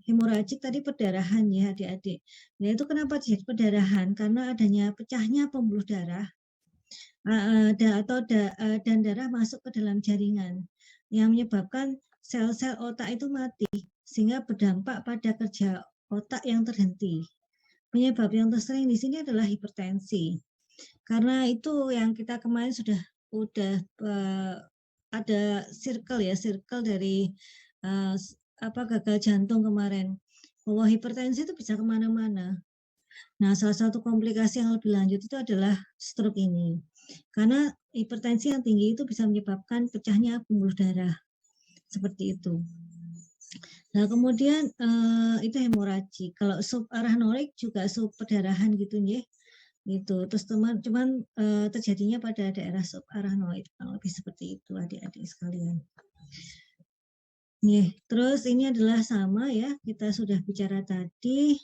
hemoragik tadi perdarahan ya adik-adik. Nah itu kenapa terjadi perdarahan? Karena adanya pecahnya pembuluh darah dan darah masuk ke dalam jaringan yang menyebabkan sel-sel otak itu mati sehingga berdampak pada kerja otak yang terhenti. Penyebab yang tersering di sini adalah hipertensi. Karena itu yang kita kemarin sudah ada circle dari gagal jantung kemarin, bahwa hipertensi itu bisa kemana-mana. Nah, salah satu komplikasi yang lebih lanjut itu adalah stroke ini. Karena hipertensi yang tinggi itu bisa menyebabkan pecahnya pembuluh darah. Seperti itu. Nah, kemudian itu hemoragik. Kalau subarachnoid juga subperdarahan gitu ya. Gitu. Terus cuman terjadinya pada daerah subarachnoid, lebih seperti itu adik-adik sekalian. Nih, terus ini adalah sama ya, kita sudah bicara tadi.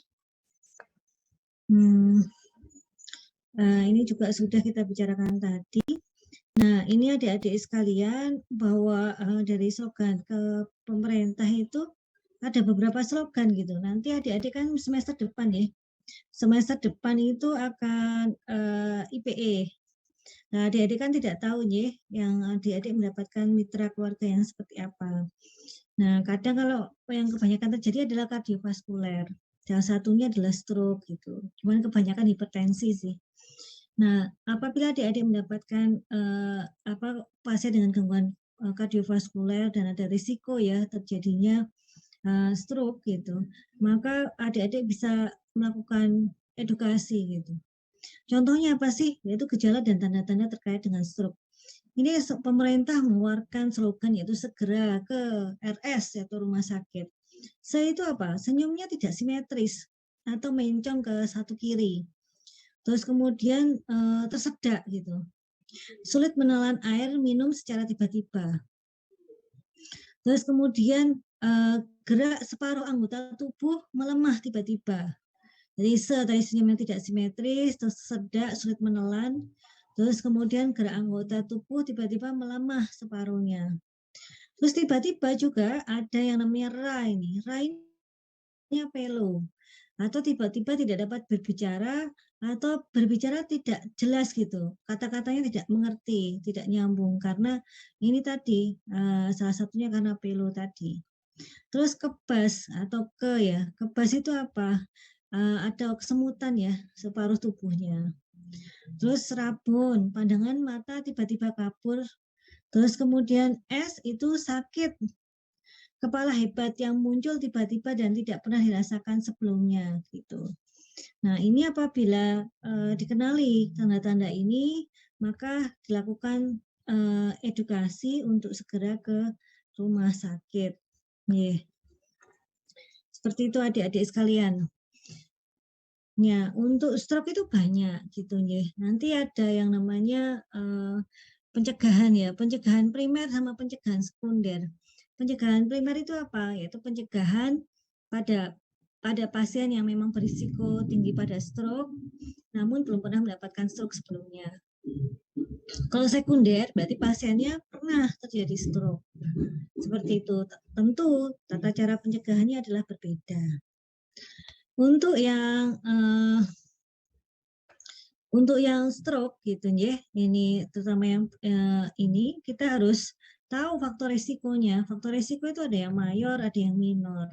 Ini juga sudah kita bicarakan tadi. Nah, ini adik-adik sekalian bahwa dari slogan ke pemerintah itu ada beberapa slogan gitu. Nanti adik-adik kan semester depan ya. Semester depan itu akan IPE. Nah, adik-adik kan tidak tahu ya, yang adik-adik mendapatkan mitra keluarga yang seperti apa. Nah, kadang kalau yang kebanyakan terjadi adalah kardiovaskuler. Salah satunya adalah stroke gitu. Cuman kebanyakan hipertensi sih. Nah, apabila adik-adik mendapatkan pasien dengan gangguan kardiovaskuler dan ada risiko ya terjadinya stroke gitu, maka adik-adik bisa melakukan edukasi gitu. Contohnya apa sih? Yaitu gejala dan tanda-tanda terkait dengan stroke. Ini pemerintah mengeluarkan slogan yaitu segera ke RS yaitu rumah sakit. Itu apa? Senyumnya tidak simetris atau mencong ke satu kiri. Terus kemudian tersedak gitu. Sulit menelan air minum secara tiba-tiba. Terus kemudian gerak separuh anggota tubuh melemah tiba-tiba. Jadi tadi senyumnya tidak simetris, terus sedak, sulit menelan, terus kemudian gerak anggota tubuh tiba-tiba melemah separuhnya. Terus tiba-tiba juga ada yang namanya Rai-nya pelo, atau tiba-tiba tidak dapat berbicara, atau berbicara tidak jelas gitu, kata-katanya tidak mengerti, tidak nyambung, karena ini tadi, salah satunya karena pelo tadi. Terus kebas atau kebas itu apa? Ada kesemutan ya separuh tubuhnya. Terus rabun, pandangan mata tiba-tiba kabur. Terus kemudian itu sakit, kepala hebat yang muncul tiba-tiba dan tidak pernah dirasakan sebelumnya gitu. Nah, ini apabila dikenali tanda-tanda ini, maka dilakukan edukasi untuk segera ke rumah sakit. Yeah. Seperti itu adik-adik sekalian. Ya, untuk stroke itu banyak gitu ya. Nanti ada yang namanya pencegahan ya, pencegahan primer sama pencegahan sekunder. Pencegahan primer itu apa? Yaitu pencegahan pada pasien yang memang berisiko tinggi pada stroke, namun belum pernah mendapatkan stroke sebelumnya. Kalau sekunder berarti pasiennya pernah terjadi stroke. Seperti itu. Tentu tata cara pencegahannya adalah berbeda. Untuk yang stroke gitu ya, ini terutama yang ini kita harus tahu faktor risikonya. Faktor risiko itu ada yang mayor, ada yang minor.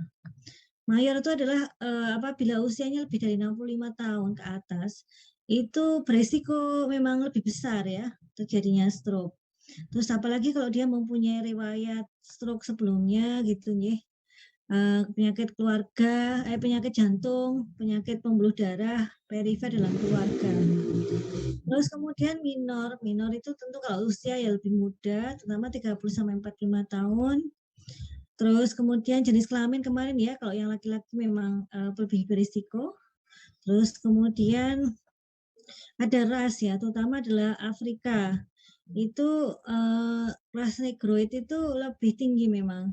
Mayor itu adalah apabila usianya lebih dari 65 tahun ke atas, itu beresiko memang lebih besar ya terjadinya stroke. Terus apalagi kalau dia mempunyai riwayat stroke sebelumnya gitu ya. Penyakit keluarga, penyakit jantung, penyakit pembuluh darah, perifer dalam keluarga. Terus kemudian minor itu tentu kalau usia ya lebih muda, terutama 30-45 tahun. Terus kemudian jenis kelamin kemarin ya, kalau yang laki-laki memang lebih berisiko. Terus kemudian ada ras ya, terutama adalah Afrika. Itu ras negroid itu lebih tinggi memang.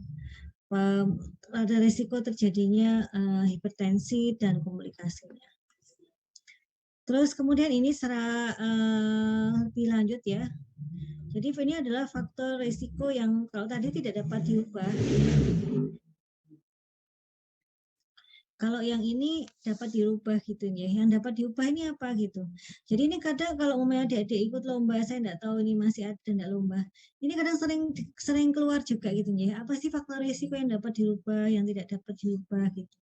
Ada risiko terjadinya hipertensi dan komplikasinya. Terus kemudian ini secara lebih lanjut ya. Jadi ini adalah faktor risiko yang kalau tadi tidak dapat diubah. kalau yang ini dapat dirubah gitu ya. Yang dapat diubah ini apa gitu. Jadi ini kadang kalau umpamanya adik-adik ikut lomba, saya enggak tahu ini masih ada enggak lomba. Ini kadang sering keluar juga gitu ya. Apa sih faktor risiko yang dapat dirubah, yang tidak dapat dirubah gitu.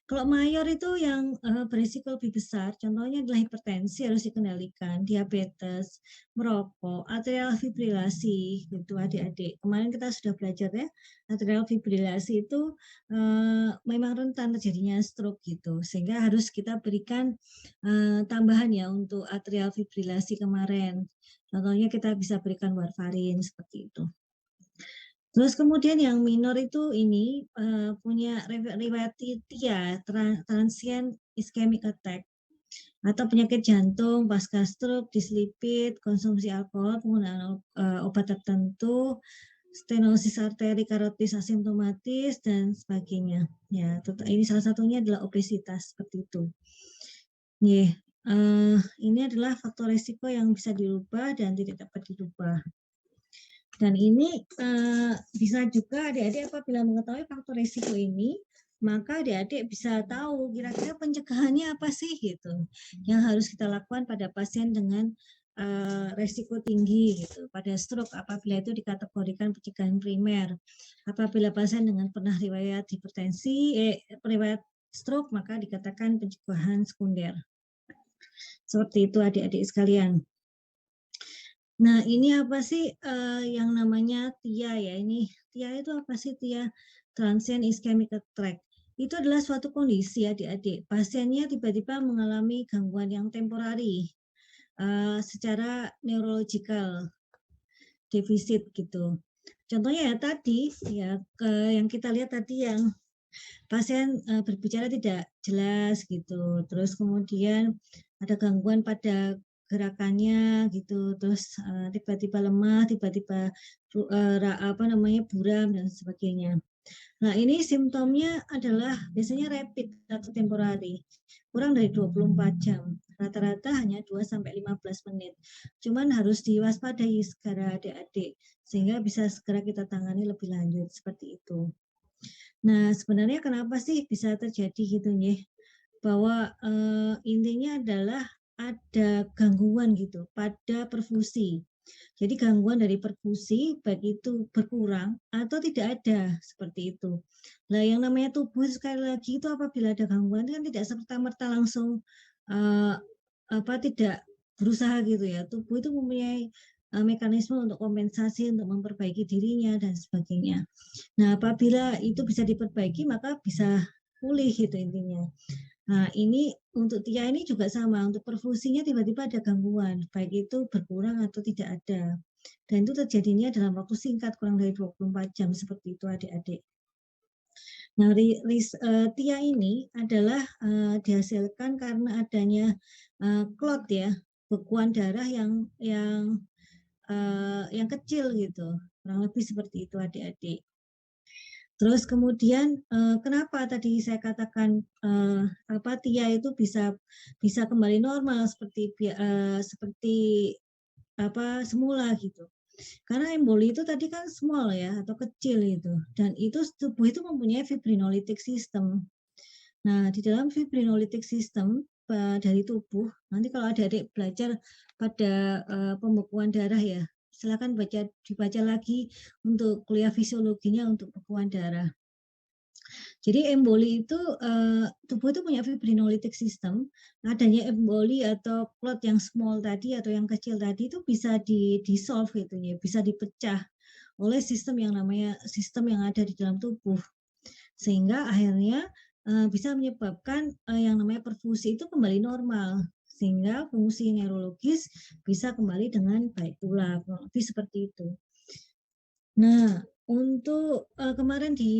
Kalau mayor itu yang berisiko lebih besar, contohnya adalah hipertensi harus dikendalikan, diabetes, merokok, atrial fibrilasi gitu adik-adik. Kemarin kita sudah belajar ya, atrial fibrilasi itu memang rentan terjadinya stroke gitu, sehingga harus kita berikan tambahan ya untuk atrial fibrilasi kemarin. Contohnya kita bisa berikan warfarin seperti itu. Terus kemudian yang minor itu ini punya riwayat TIA, transient ischemic attack, atau penyakit jantung pasca stroke, dislipid, konsumsi alkohol, penggunaan obat tertentu, stenosis arteri karotis asimptomatis dan sebagainya. Ya, ini salah satunya adalah obesitas seperti itu. Ini adalah faktor risiko yang bisa dirubah dan tidak dapat dirubah. Dan ini bisa juga adik-adik apabila mengetahui faktor risiko ini, maka adik-adik bisa tahu kira-kira pencegahannya apa sih gitu, yang harus kita lakukan pada pasien dengan resiko tinggi gitu, pada stroke apabila itu dikategorikan pencegahan primer. Apabila pasien dengan pernah riwayat hipertensi, riwayat stroke, maka dikatakan pencegahan sekunder. Seperti itu adik-adik sekalian. Nah, ini apa sih yang namanya TIA ya? Ini TIA itu apa sih TIA? Transient ischemic attack. Itu adalah suatu kondisi adik-adik. Pasiennya tiba-tiba mengalami gangguan yang temporari secara neurological defisit gitu. Contohnya ya tadi ya yang kita lihat tadi yang pasien berbicara tidak jelas gitu. Terus kemudian ada gangguan pada gerakannya gitu, terus tiba-tiba lemah, tiba-tiba buram dan sebagainya. Nah, ini simptomnya adalah biasanya rapid atau temporary, kurang dari 24 jam. Rata-rata hanya 2 sampai 15 menit. Cuman harus diwaspadai segera adik-adik sehingga bisa segera kita tangani lebih lanjut seperti itu. Nah, sebenarnya kenapa sih bisa terjadi gitu nih? Bahwa intinya adalah ada gangguan gitu pada perfusi. Jadi gangguan dari perfusi baik itu berkurang atau tidak ada seperti itu. Nah, yang namanya tubuh sekali lagi itu apabila ada gangguan itu kan tidak serta-merta langsung tidak berusaha gitu ya. Tubuh itu mempunyai mekanisme untuk kompensasi untuk memperbaiki dirinya dan sebagainya. Nah, apabila itu bisa diperbaiki maka bisa pulih gitu intinya. Nah, ini untuk TIA ini juga sama, untuk perfusinya tiba-tiba ada gangguan, baik itu berkurang atau tidak ada. Dan itu terjadinya dalam waktu singkat, kurang dari 24 jam, seperti itu adik-adik. Nah, TIA ini adalah dihasilkan karena adanya clot ya, bekuan darah yang kecil gitu, kurang lebih seperti itu adik-adik. Terus kemudian kenapa tadi saya katakan TIA itu bisa kembali normal seperti semula gitu. Karena emboli itu tadi kan small ya atau kecil itu, dan itu tubuh itu mempunyai fibrinolytic system. Nah, di dalam fibrinolytic system dari tubuh, nanti kalau adik-adik belajar pada pembekuan darah ya, silakan dibaca lagi untuk kuliah fisiologinya untuk bekuan darah. Jadi emboli itu tubuh itu punya fibrinolytic system. Adanya emboli atau clot yang small tadi atau yang kecil tadi itu bisa dissolve gitu ya, bisa dipecah oleh sistem yang ada di dalam tubuh. Sehingga akhirnya bisa menyebabkan yang namanya perfusi itu kembali normal sehingga fungsi neurologis bisa kembali dengan baik pula, lebih seperti itu. Nah, untuk kemarin di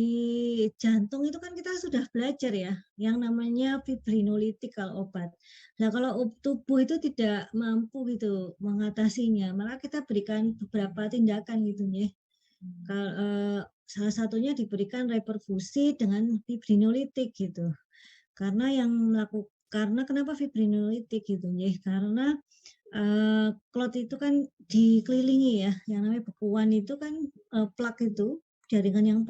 jantung itu kan kita sudah belajar ya, yang namanya fibrinolitik kalau obat. Nah, kalau tubuh itu tidak mampu gitu mengatasinya, maka kita berikan beberapa tindakan gitu ya. Salah satunya diberikan reperfusi dengan fibrinolitik gitu. Karena kenapa fibrinolitik gitu ya? Karena clot itu kan dikelilingi ya, yang namanya bekuan itu kan plak itu jaringan yang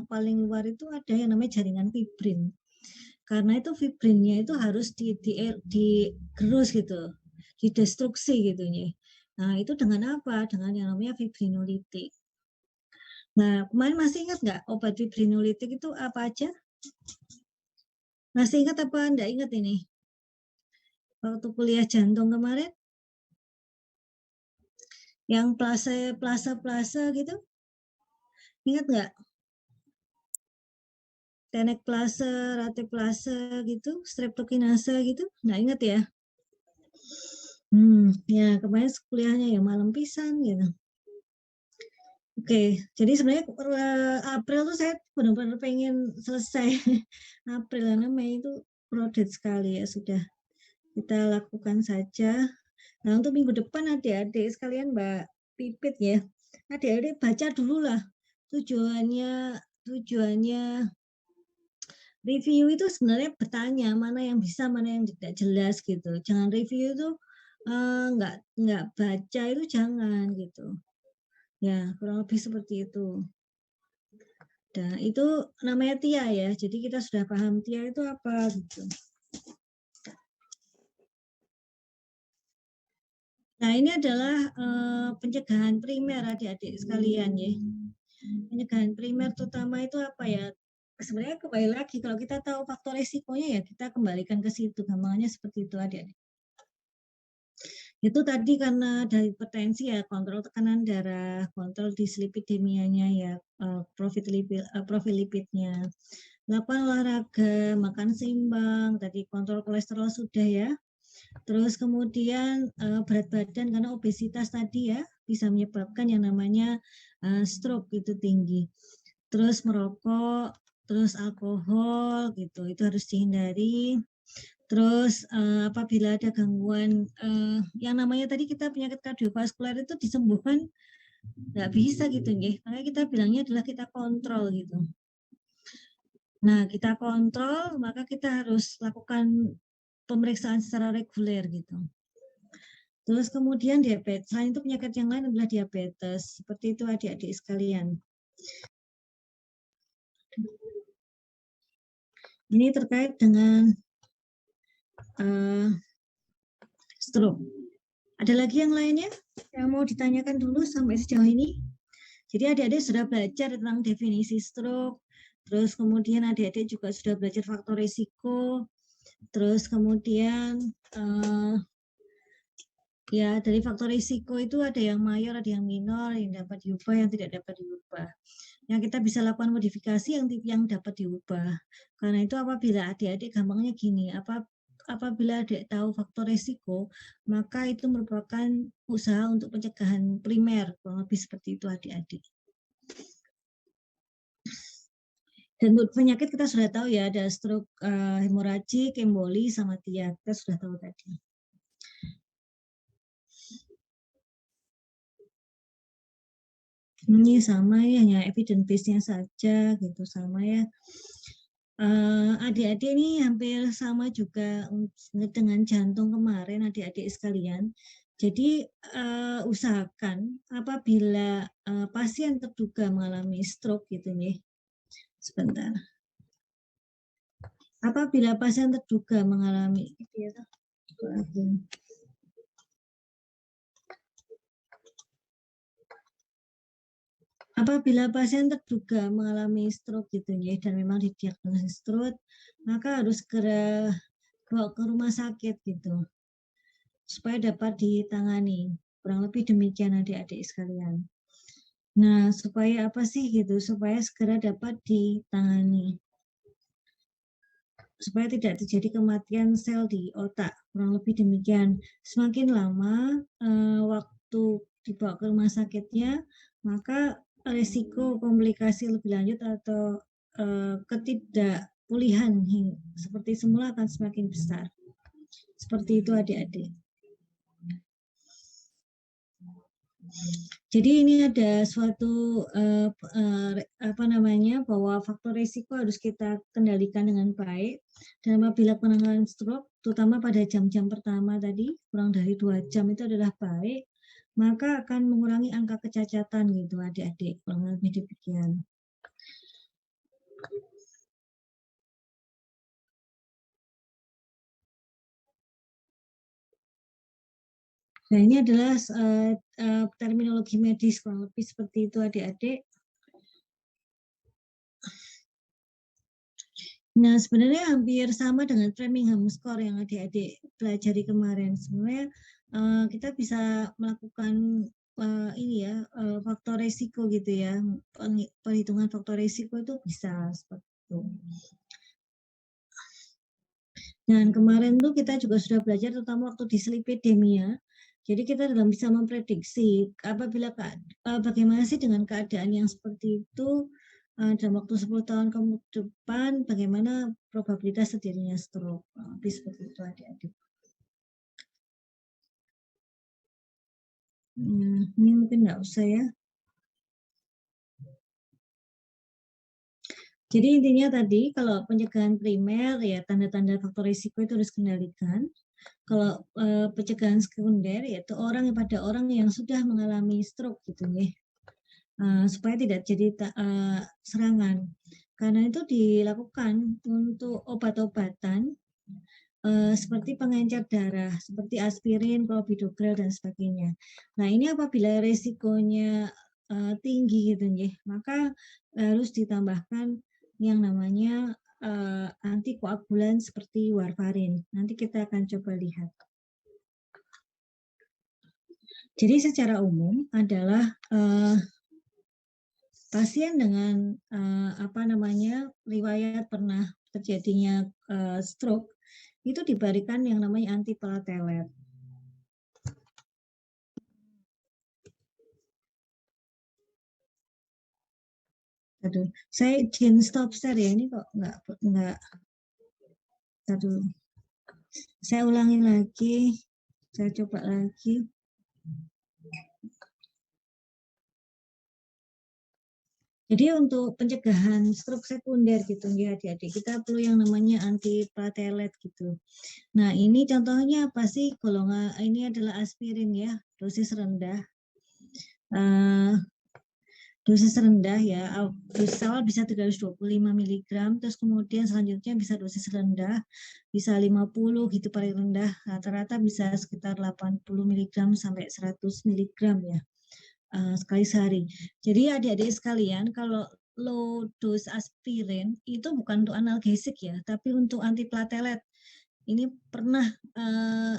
paling luar itu ada yang namanya jaringan fibrin. Karena itu fibrinnya itu harus digerus gitu, didestruksi gitu nih. Nah, itu dengan apa? Dengan yang namanya fibrinolitik. Nah, kemarin masih ingat nggak obat fibrinolitik itu apa aja? Masih ingat apa enggak ingat ini? Waktu kuliah jantung kemarin, yang plase gitu, ingat nggak? Tenecplase, rateplase gitu, streptokinase gitu, nggak ingat ya? Ya kemarin kuliahnya ya malam pisan gitu. Oke, jadi sebenarnya April tuh saya benar-benar pengen selesai. April karena Mei itu crowded sekali ya, sudah kita lakukan saja. Nah, untuk minggu depan adik-adik sekalian Mbak Pipit ya, adik-adik baca dulu lah tujuannya review itu sebenarnya bertanya mana yang bisa, mana yang tidak jelas gitu. Jangan review itu nggak baca itu jangan gitu. Ya, kurang lebih seperti itu. Nah, itu namanya TIA ya. Jadi kita sudah paham TIA itu apa gitu. Nah, ini adalah pencegahan primer adik-adik sekalian ya. Pencegahan primer terutama itu apa ya? Sebenarnya kembali lagi kalau kita tahu faktor resikonya ya kita kembalikan ke situ. Gampangnya seperti itu adik-adik. Itu tadi karena dari hipertensi ya kontrol tekanan darah, kontrol dislipidemianya ya, profil lipidnya. Lakukan olahraga, makan seimbang, tadi kontrol kolesterol sudah ya. Terus kemudian berat badan karena obesitas tadi ya bisa menyebabkan yang namanya stroke itu tinggi. Terus merokok, terus alkohol gitu, itu harus dihindari. Terus apabila ada gangguan yang namanya tadi kita penyakit kardiovaskular itu disembuhkan nggak bisa gitu nggih. Makanya kita bilangnya adalah kita kontrol gitu. Nah, kita kontrol, maka kita harus lakukan pemeriksaan secara reguler gitu. Terus kemudian diabetes. Selain itu penyakit yang lain adalah diabetes. Seperti itu adik-adik sekalian. Ini terkait dengan stroke. Ada lagi yang lainnya yang mau ditanyakan dulu sampai sejauh ini? Jadi adik-adik sudah belajar tentang definisi stroke, terus kemudian adik-adik juga sudah belajar faktor risiko, terus kemudian ya dari faktor risiko itu ada yang mayor, ada yang minor, yang dapat diubah, yang tidak dapat diubah. Yang kita bisa lakukan modifikasi yang dapat diubah. Karena itu apabila adik-adik gampangnya gini, apabila adik tahu faktor risiko, maka itu merupakan usaha untuk pencegahan primer, kurang lebih seperti itu adik-adik. Dan untuk penyakit kita sudah tahu ya, ada stroke, hemoragik, emboli, sama TIA. Kita sudah tahu tadi. Ini sama ya, hanya evidence base-nya saja gitu, sama ya. Adik-adik ini hampir sama juga dengan jantung kemarin adik-adik sekalian. Jadi usahakan apabila pasien terduga mengalami stroke gitu nih. Sebentar. Apabila pasien terduga mengalami apabila pasien terduga mengalami stroke gitu ya dan memang didiagnosis stroke, maka harus segera bawa ke rumah sakit gitu supaya dapat ditangani. Kurang lebih demikian adik-adik sekalian. Nah, supaya apa sih gitu? Supaya segera dapat ditangani. Supaya tidak terjadi kematian sel di otak. Kurang lebih demikian. Semakin lama waktu dibawa ke rumah sakitnya, maka risiko komplikasi lebih lanjut atau ketidakpulihan seperti semula akan semakin besar. Seperti itu adik-adik. Jadi ini ada suatu bahwa faktor risiko harus kita kendalikan dengan baik. Dan apabila penanganan stroke, terutama pada jam-jam pertama tadi, kurang dari 2 jam itu adalah baik, maka akan mengurangi angka kecacatan gitu adik-adik, kurang lebih demikian. Nah, ini adalah terminologi medis kurang lebih seperti itu adik-adik. Nah, sebenarnya hampir sama dengan Framingham score yang adik-adik pelajari kemarin. Sebenarnya kita bisa melakukan ini ya, faktor resiko gitu ya, perhitungan faktor resiko itu bisa seperti itu. Dan kemarin tuh kita juga sudah belajar terutama waktu di selipidemia. Jadi kita dalam bisa memprediksi apabila bagaimana sih dengan keadaan yang seperti itu dalam waktu 10 tahun ke depan bagaimana probabilitas terjadinya stroke. Lebih seperti itu adik-adik. Ini mungkin nggak usah ya. Jadi intinya tadi kalau pencegahan primer ya tanda-tanda faktor risiko itu harus kendalikan. Kalau pencegahan sekunder yaitu pada orang yang sudah mengalami stroke gitu ya, supaya tidak jadi serangan. Karena itu dilakukan untuk obat-obatan seperti pengencer darah, seperti aspirin, clopidogrel dan sebagainya. Nah ini apabila resikonya tinggi gitu ya, maka harus ditambahkan yang namanya antikoagulan seperti warfarin. Nanti kita akan coba lihat. Jadi secara umum adalah pasien dengan riwayat pernah terjadinya stroke itu diberikan yang namanya antiplatelet. Aduh, saya izin stop share ya, ini kok nggak. Aduh, saya ulangi lagi, saya coba lagi. Jadi untuk pencegahan stroke sekunder gitu ya adik-adik, kita perlu yang namanya antiplatelet gitu. Nah ini contohnya apa sih? Golongan ini adalah aspirin ya, dosis rendah. Dosis rendah ya, dosis awal bisa 325 mg, terus kemudian selanjutnya bisa dosis rendah, bisa 50 gitu paling rendah, rata-rata bisa sekitar 80 mg sampai 100 mg ya, sekali sehari. Jadi adik-adik sekalian, kalau low dose aspirin itu bukan untuk analgesik ya, tapi untuk antiplatelet. Ini pernah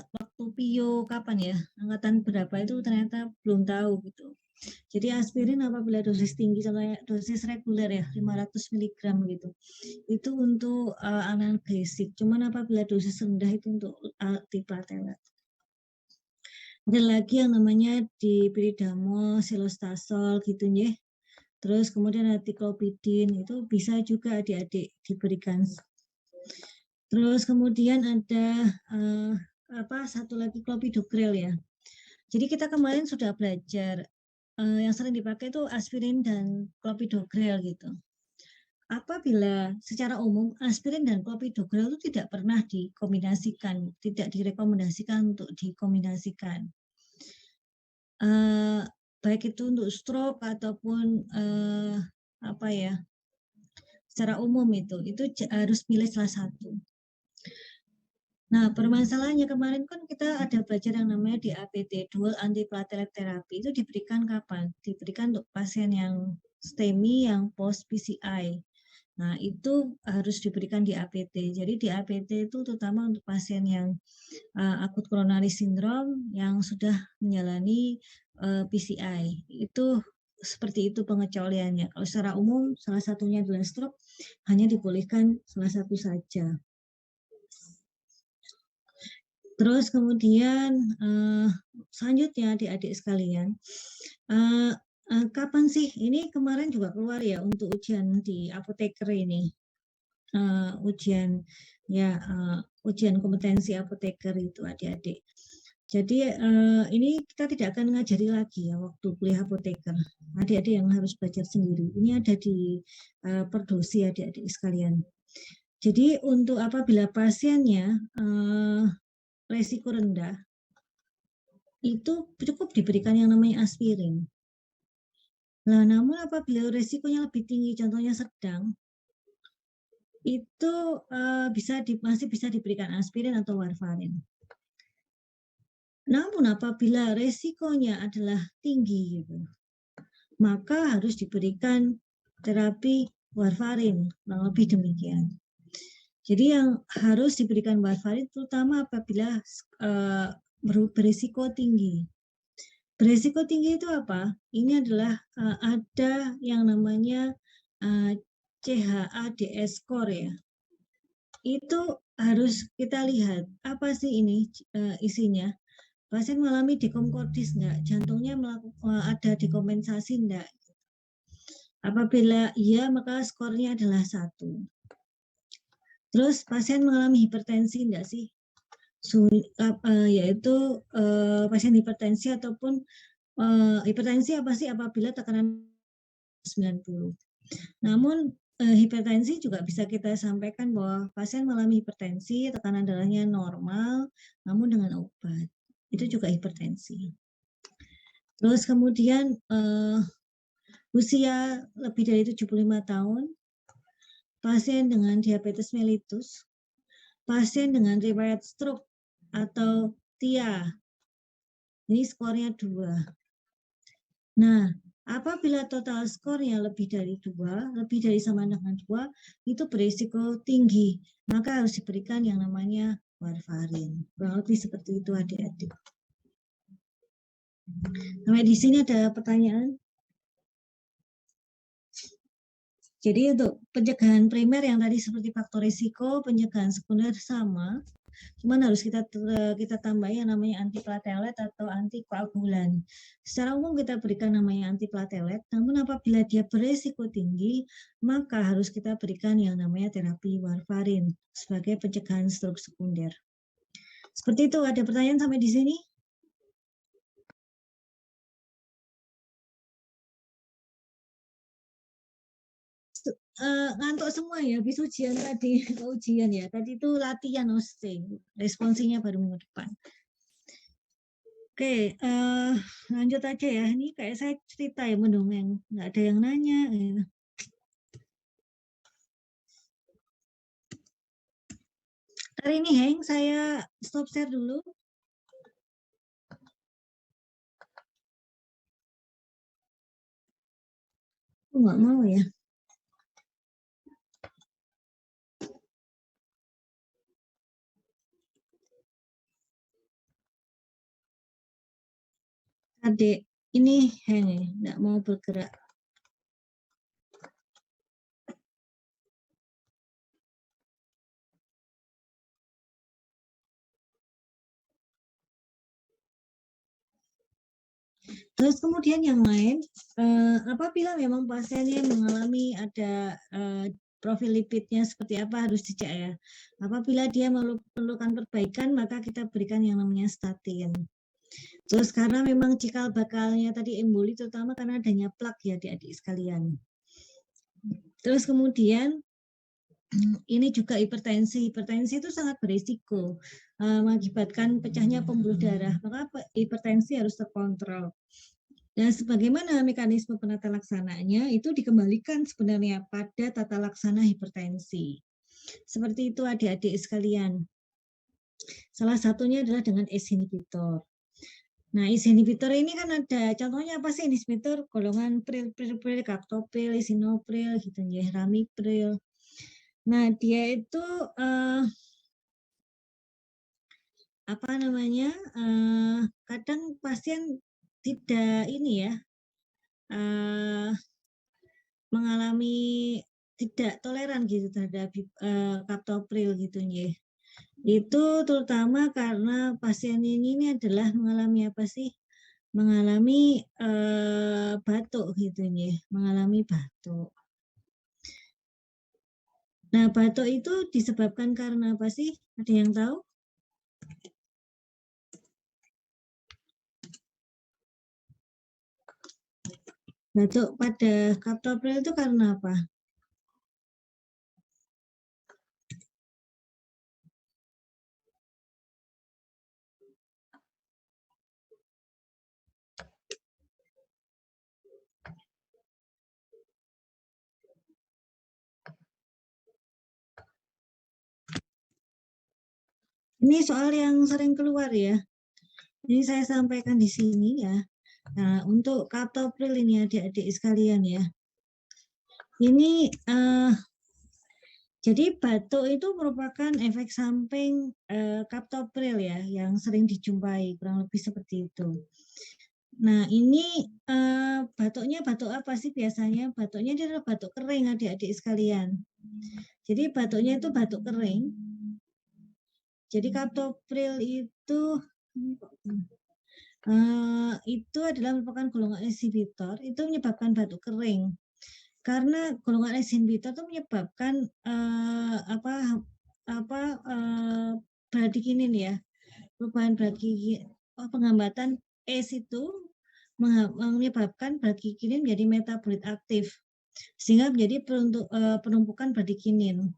waktu PIO kapan ya, angkatan berapa itu ternyata belum tahu gitu. Jadi aspirin apabila dosis tinggi, contohnya dosis reguler ya 500 mg gitu, itu untuk analgesik. Cuman apabila dosis rendah itu untuk antiplatelet. Ada lagi yang namanya dipridamol, silostasol gitu ya. Terus kemudian ada tiklopidin, itu bisa juga adik-adik diberikan. Terus kemudian ada satu lagi clopidogrel ya. Jadi kita kemarin sudah belajar yang sering dipakai itu aspirin dan clopidogrel gitu. Apabila secara umum aspirin dan clopidogrel itu tidak pernah dikombinasikan, tidak direkomendasikan untuk dikombinasikan. Baik itu untuk stroke ataupun secara umum itu harus pilih salah satu. Nah, permasalahannya kemarin kan kita ada belajar yang namanya DAPT, dual antiplatelet therapy. Itu diberikan kapan? Diberikan untuk pasien yang STEMI, yang post PCI. Nah, itu harus diberikan di APT. Jadi di APT itu terutama untuk pasien yang akut coronary syndrome yang sudah menjalani PCI. Itu seperti itu pengecualiannya. Kalau secara umum salah satunya adalah stroke, hanya dibolehkan salah satu saja. Terus kemudian selanjutnya adik-adik sekalian, kapan sih ini kemarin juga keluar ya untuk ujian di apoteker ini, ujian kompetensi apoteker itu adik-adik. Jadi ini kita tidak akan ngajari lagi ya waktu kuliah apoteker. Adik-adik yang harus belajar sendiri. Ini ada di perdosi adik-adik sekalian. Jadi untuk apabila pasiennya resiko rendah, itu cukup diberikan yang namanya aspirin. Nah, namun apabila resikonya lebih tinggi, contohnya sedang, itu masih bisa diberikan aspirin atau warfarin. Namun apabila resikonya adalah tinggi, gitu, maka harus diberikan terapi warfarin, kurang lebih demikian. Jadi yang harus diberikan warfarin terutama apabila berisiko tinggi. Berisiko tinggi itu apa? Ini adalah ada yang namanya CHA-DS score ya. Itu harus kita lihat apa sih ini isinya. Pasien mengalami dekomkordis enggak? Jantungnya ada dekompensasi enggak? Apabila iya, maka skornya adalah 1. Terus pasien mengalami hipertensi enggak sih? Yaitu pasien hipertensi ataupun hipertensi apa sih apabila tekanan 90. Namun hipertensi juga bisa kita sampaikan bahwa pasien mengalami hipertensi, tekanan darahnya normal, namun dengan obat. Itu juga hipertensi. Terus kemudian usia lebih dari 75 tahun, pasien dengan diabetes mellitus, pasien dengan riwayat stroke atau TIA. Ini skornya 2. Nah, apabila total skornya lebih dari 2, lebih dari sama dengan 2, itu berisiko tinggi. Maka harus diberikan yang namanya warfarin. Kurang lebih seperti itu adik-adik. Sampai di sini ada pertanyaan? Jadi untuk pencegahan primer yang tadi seperti faktor risiko, pencegahan sekunder sama. Cuman harus kita tambahi yang namanya antiplatelet atau antikoagulan. Secara umum kita berikan namanya antiplatelet, namun apabila dia berisiko tinggi, maka harus kita berikan yang namanya terapi warfarin sebagai pencegahan stroke sekunder. Seperti itu, ada pertanyaan sampai di sini? Ngantuk semua ya, habis ujian tadi, ujian ya. Tadi itu latihan OSCE, responsinya baru minggu depan. Oke, lanjut aja ya. Ini kayak saya cerita ya mendongeng, nggak ada yang nanya. Gitu. Hari ini Heng, saya stop share dulu. Nggak mau ya. Adik, ini Heng, nggak mau bergerak. Terus kemudian yang lain, apabila memang pasiennya mengalami ada profil lipidnya seperti apa harus dicek ya. Apabila dia memerlukan perbaikan, maka kita berikan yang namanya statin. Terus karena memang cikal bakalnya tadi emboli, terutama karena adanya plak ya adik-adik sekalian. Terus kemudian ini juga hipertensi. Hipertensi itu sangat berisiko mengakibatkan pecahnya pembuluh darah. Maka hipertensi harus terkontrol. Dan sebagaimana mekanisme penata laksananya itu dikembalikan sebenarnya pada tata laksana hipertensi. Seperti itu adik-adik sekalian. Salah satunya adalah dengan ACE inhibitor. Nah, ACE inhibitor ini kan ada contohnya apa sih inhibitor golongan pril, captopril, lisinopril, gitu ya, ramipril. Nah, dia itu apa namanya? Kadang pasien tidak ini ya, mengalami tidak toleran gitu terhadap captopril gitu ya. Itu terutama karena pasien ini adalah mengalami apa sih? Mengalami batuk gitu ya, mengalami batuk. Nah, batuk itu disebabkan karena apa sih? Ada yang tahu? Batuk pada captopril itu karena apa? Ini soal yang sering keluar ya. Ini saya sampaikan di sini ya. Nah, untuk kaptopril ini adik-adik sekalian ya. Ini jadi batuk itu merupakan efek samping kaptopril ya, yang sering dijumpai, kurang lebih seperti itu. Nah, ini batuknya batuk apa sih biasanya? Batuknya adalah batuk kering adik-adik sekalian. Jadi batuknya itu batuk kering. Jadi kaptopril itu adalah merupakan golongan inhibitor, itu menyebabkan batuk kering. Karena golongan inhibitor itu menyebabkan bradikinin ya, perubahan penghambatan ACE itu menyebabkan bradikinin menjadi metabolit aktif sehingga menjadi penumpukan bradikinin.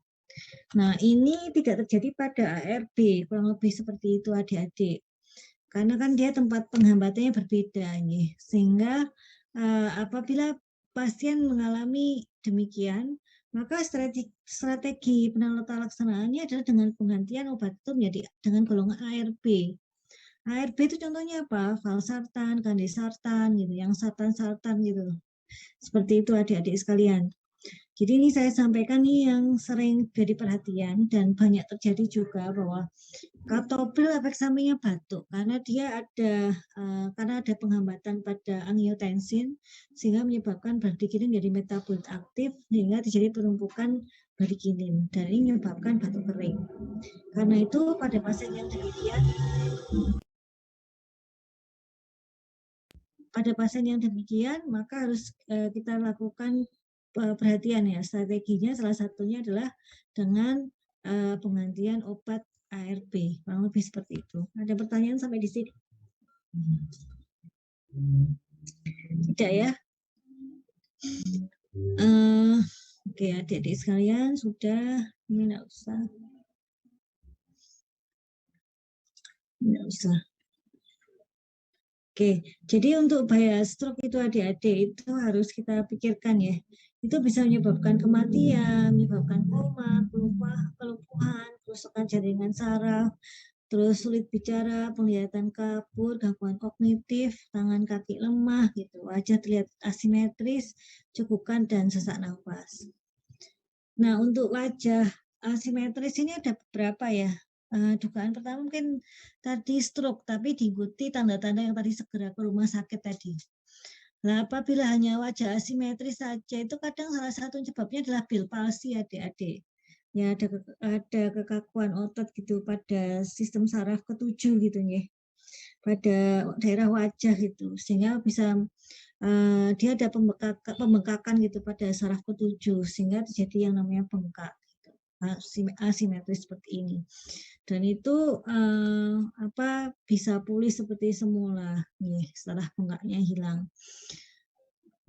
Nah, ini tidak terjadi pada ARB, kurang lebih seperti itu adik-adik. Karena kan dia tempat penghambatannya berbeda nih, sehingga apabila pasien mengalami demikian, maka strategi penata laksanaannya adalah dengan penggantian obat itu menjadi dengan golongan ARB. ARB itu contohnya apa? Valsartan, kandesartan gitu, yang sartan-sartan gitu. Seperti itu adik-adik sekalian. Jadi ini saya sampaikan nih yang sering jadi perhatian dan banyak terjadi juga bahwa kaptopril efek sampingnya batuk karena dia ada penghambatan pada angiotensin sehingga menyebabkan bradikinin menjadi metabolit aktif sehingga terjadi penumpukan bradikinin dan ini menyebabkan batuk kering. Karena itu pada pasien yang demikian maka harus kita lakukan perhatian ya, strateginya salah satunya adalah dengan penggantian obat ARB, kurang lebih seperti itu. Ada pertanyaan sampai di sini? Tidak ya? Oke, adik-adik sekalian sudah, ini enggak usah. Enggak usah. Oke, jadi untuk bahaya stroke itu adik-adik itu harus kita pikirkan ya. Itu bisa menyebabkan kematian, menyebabkan koma, kelumpuhan, kerusakan jaringan saraf, terus sulit bicara, penglihatan kabur, gangguan kognitif, tangan kaki lemah gitu, wajah terlihat asimetris, cegukan dan sesak nafas. Nah, untuk wajah asimetris ini ada beberapa ya. Dugaan pertama mungkin tadi stroke, tapi diikuti tanda-tanda yang tadi segera ke rumah sakit tadi. Nah, apabila hanya wajah asimetris saja, itu kadang salah satu sebabnya adalah Bell palsy adik-adik. Ya, ada kekakuan otot gitu pada sistem saraf ketujuh gitu ya, pada daerah wajah gitu, sehingga bisa dia ada pembengkakan gitu pada saraf ketujuh, sehingga terjadi yang namanya bengkak. Asimetris seperti ini dan itu bisa pulih seperti semula nih setelah bengkaknya hilang.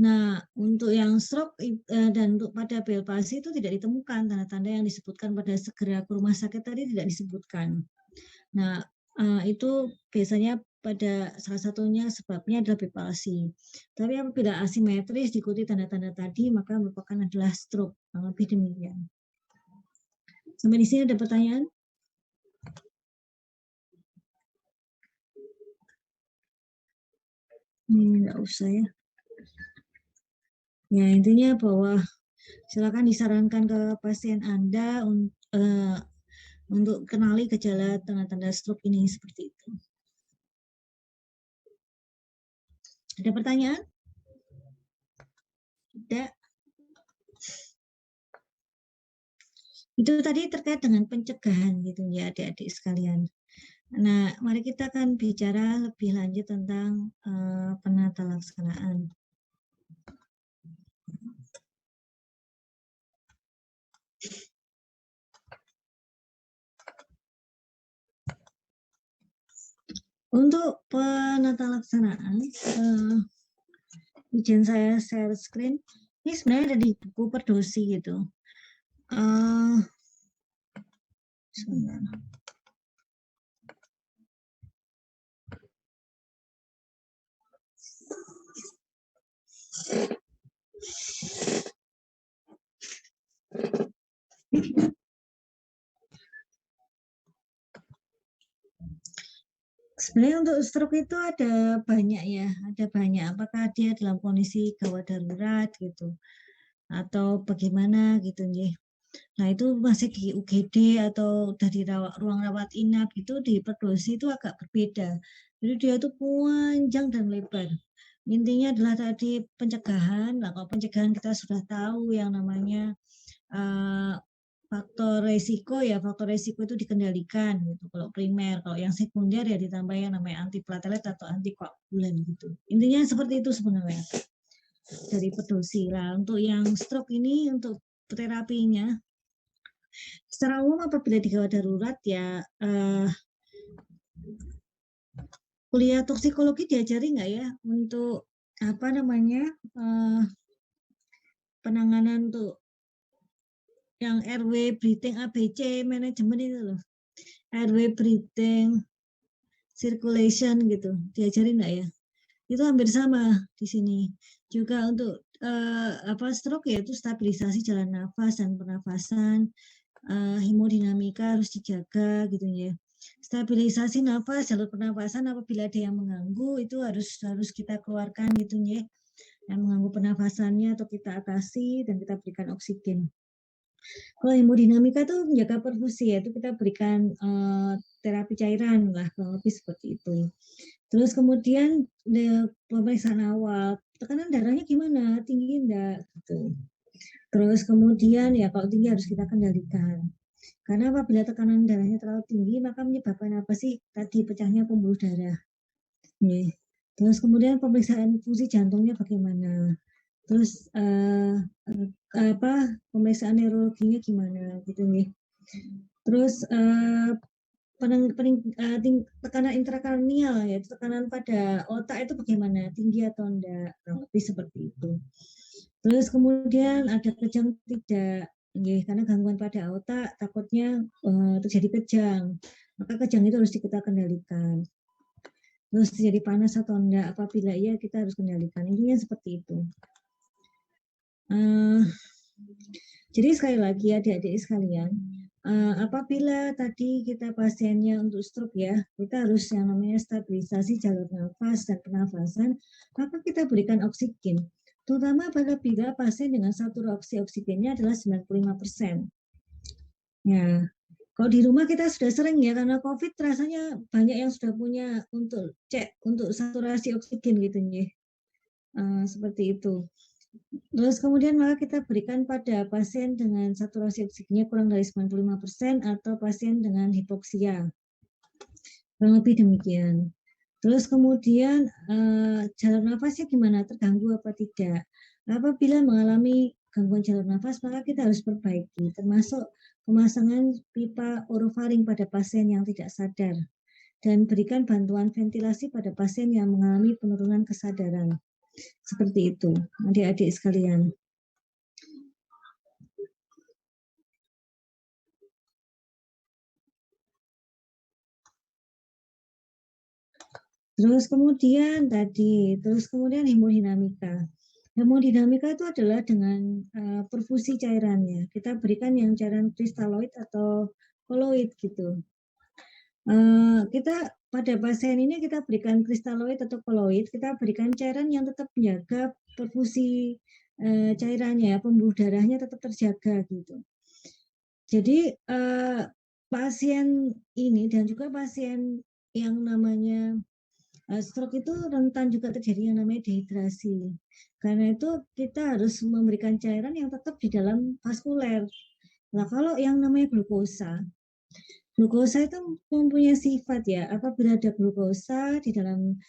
Nah, untuk yang stroke dan untuk pada Bell palsy itu tidak ditemukan tanda-tanda yang disebutkan pada segera ke rumah sakit tadi tidak disebutkan. Nah, itu biasanya pada salah satunya sebabnya adalah Bell palsy. Tapi apabila asimetris diikuti tanda-tanda tadi maka merupakan adalah stroke. Lebih demikian. Sampai di sini ada pertanyaan? Enggak usah ya. Ya, intinya bahwa silakan disarankan ke pasien Anda untuk kenali gejala tanda-tanda stroke ini seperti itu. Ada pertanyaan? Tidak. Itu tadi terkait dengan pencegahan gitu ya adik-adik sekalian. Nah, mari kita akan bicara lebih lanjut tentang penata laksanaan. Untuk penata laksanaan, izin saya share screen. Ini sebenarnya ada di buku Perdosi gitu. Sebentar. Sebenarnya untuk stroke itu ada banyak ya, ada banyak. Apakah dia dalam kondisi gawat darurat gitu, atau bagaimana gitu nggih. Nah itu masih di UGD atau dari ruang rawat inap itu di perdosi itu agak berbeda. Jadi dia itu panjang dan lebar. Intinya adalah tadi pencegahan. Nah kalau pencegahan kita sudah tahu yang namanya eh, faktor resiko itu dikendalikan gitu. Kalau primer, kalau yang sekunder ya ditambah yang namanya antiplatelet atau antikoagulan gitu. Intinya seperti itu sebenarnya dari pedosi. Lah untuk yang stroke ini untuk terapinya secara umum apabila di gawat darurat ya kuliah toksikologi diajari nggak ya untuk apa namanya penanganan untuk yang RW breathing ABC manajemen itu loh. RW breathing circulation gitu. Diajari nggak ya? Itu hampir sama di sini. Juga untuk apa stroke yaitu stabilisasi jalan nafas dan pernafasan, hemodinamika harus dijaga gitu ya. Stabilisasi nafas, jalur pernafasan apabila ada yang mengganggu itu harus kita keluarkan gitu ya. Yang mengganggu pernafasannya atau kita atasi dan kita berikan oksigen. Kalau hemodinamika itu menjaga perfusi ya, itu kita berikan terapi cairan lah, kurang lebih seperti itu. Terus kemudian pemeriksaan awal, tekanan darahnya gimana, tinggi enggak gitu. Terus kemudian ya kalau tinggi harus kita kendalikan. Karena apabila tekanan darahnya terlalu tinggi, maka menyebabkan apa sih? Tadi pecahnya pembuluh darah. Nih. Terus kemudian pemeriksaan fungsi jantungnya bagaimana? Terus apa pemeriksaan neurologinya gimana gitu nih. Terus tekanan intrakranial ya, tekanan pada otak itu bagaimana, tinggi atau enggak, lebih seperti itu. Terus kemudian ada kejang tidak, karena gangguan pada otak takutnya terjadi kejang, maka kejang itu harus kita kendalikan. Terus terjadi panas atau enggak, apabila iya kita harus kendalikan. Intinya seperti itu. Jadi sekali lagi adik-adik sekalian, apabila tadi kita pasiennya untuk stroke ya, kita harus yang namanya stabilisasi jalur nafas dan pernafasan, maka kita berikan oksigen. Terutama apabila pasien dengan saturasi oksigennya adalah 95%. Ya, kalau di rumah kita sudah sering ya, karena COVID rasanya banyak yang sudah punya untuk cek untuk saturasi oksigen gitu ya. Seperti itu. Terus kemudian maka kita berikan pada pasien dengan saturasi oksigennya kurang dari 95% atau pasien dengan hipoksia. Kurang lebih demikian. Terus kemudian jalur nafasnya gimana? Terganggu apa tidak? Apabila mengalami gangguan jalur nafas, maka kita harus perbaiki, termasuk pemasangan pipa orofaring pada pasien yang tidak sadar dan berikan bantuan ventilasi pada pasien yang mengalami penurunan kesadaran. Seperti itu, adik-adik sekalian. Terus kemudian hemodinamika. Hemodinamika itu adalah dengan perfusi cairannya. Kita berikan yang cairan kristaloid atau koloid gitu. Kita pada pasien ini kita berikan kristaloid atau koloid, kita berikan cairan yang tetap menjaga perfusi cairannya, pembuluh darahnya tetap terjaga gitu. Jadi pasien ini dan juga pasien yang namanya stroke itu rentan juga terjadi yang namanya dehidrasi. Karena itu kita harus memberikan cairan yang tetap di dalam vaskuler. Nah, kalau yang namanya glukosa itu mempunyai sifat ya, apabila ada glukosa di dalam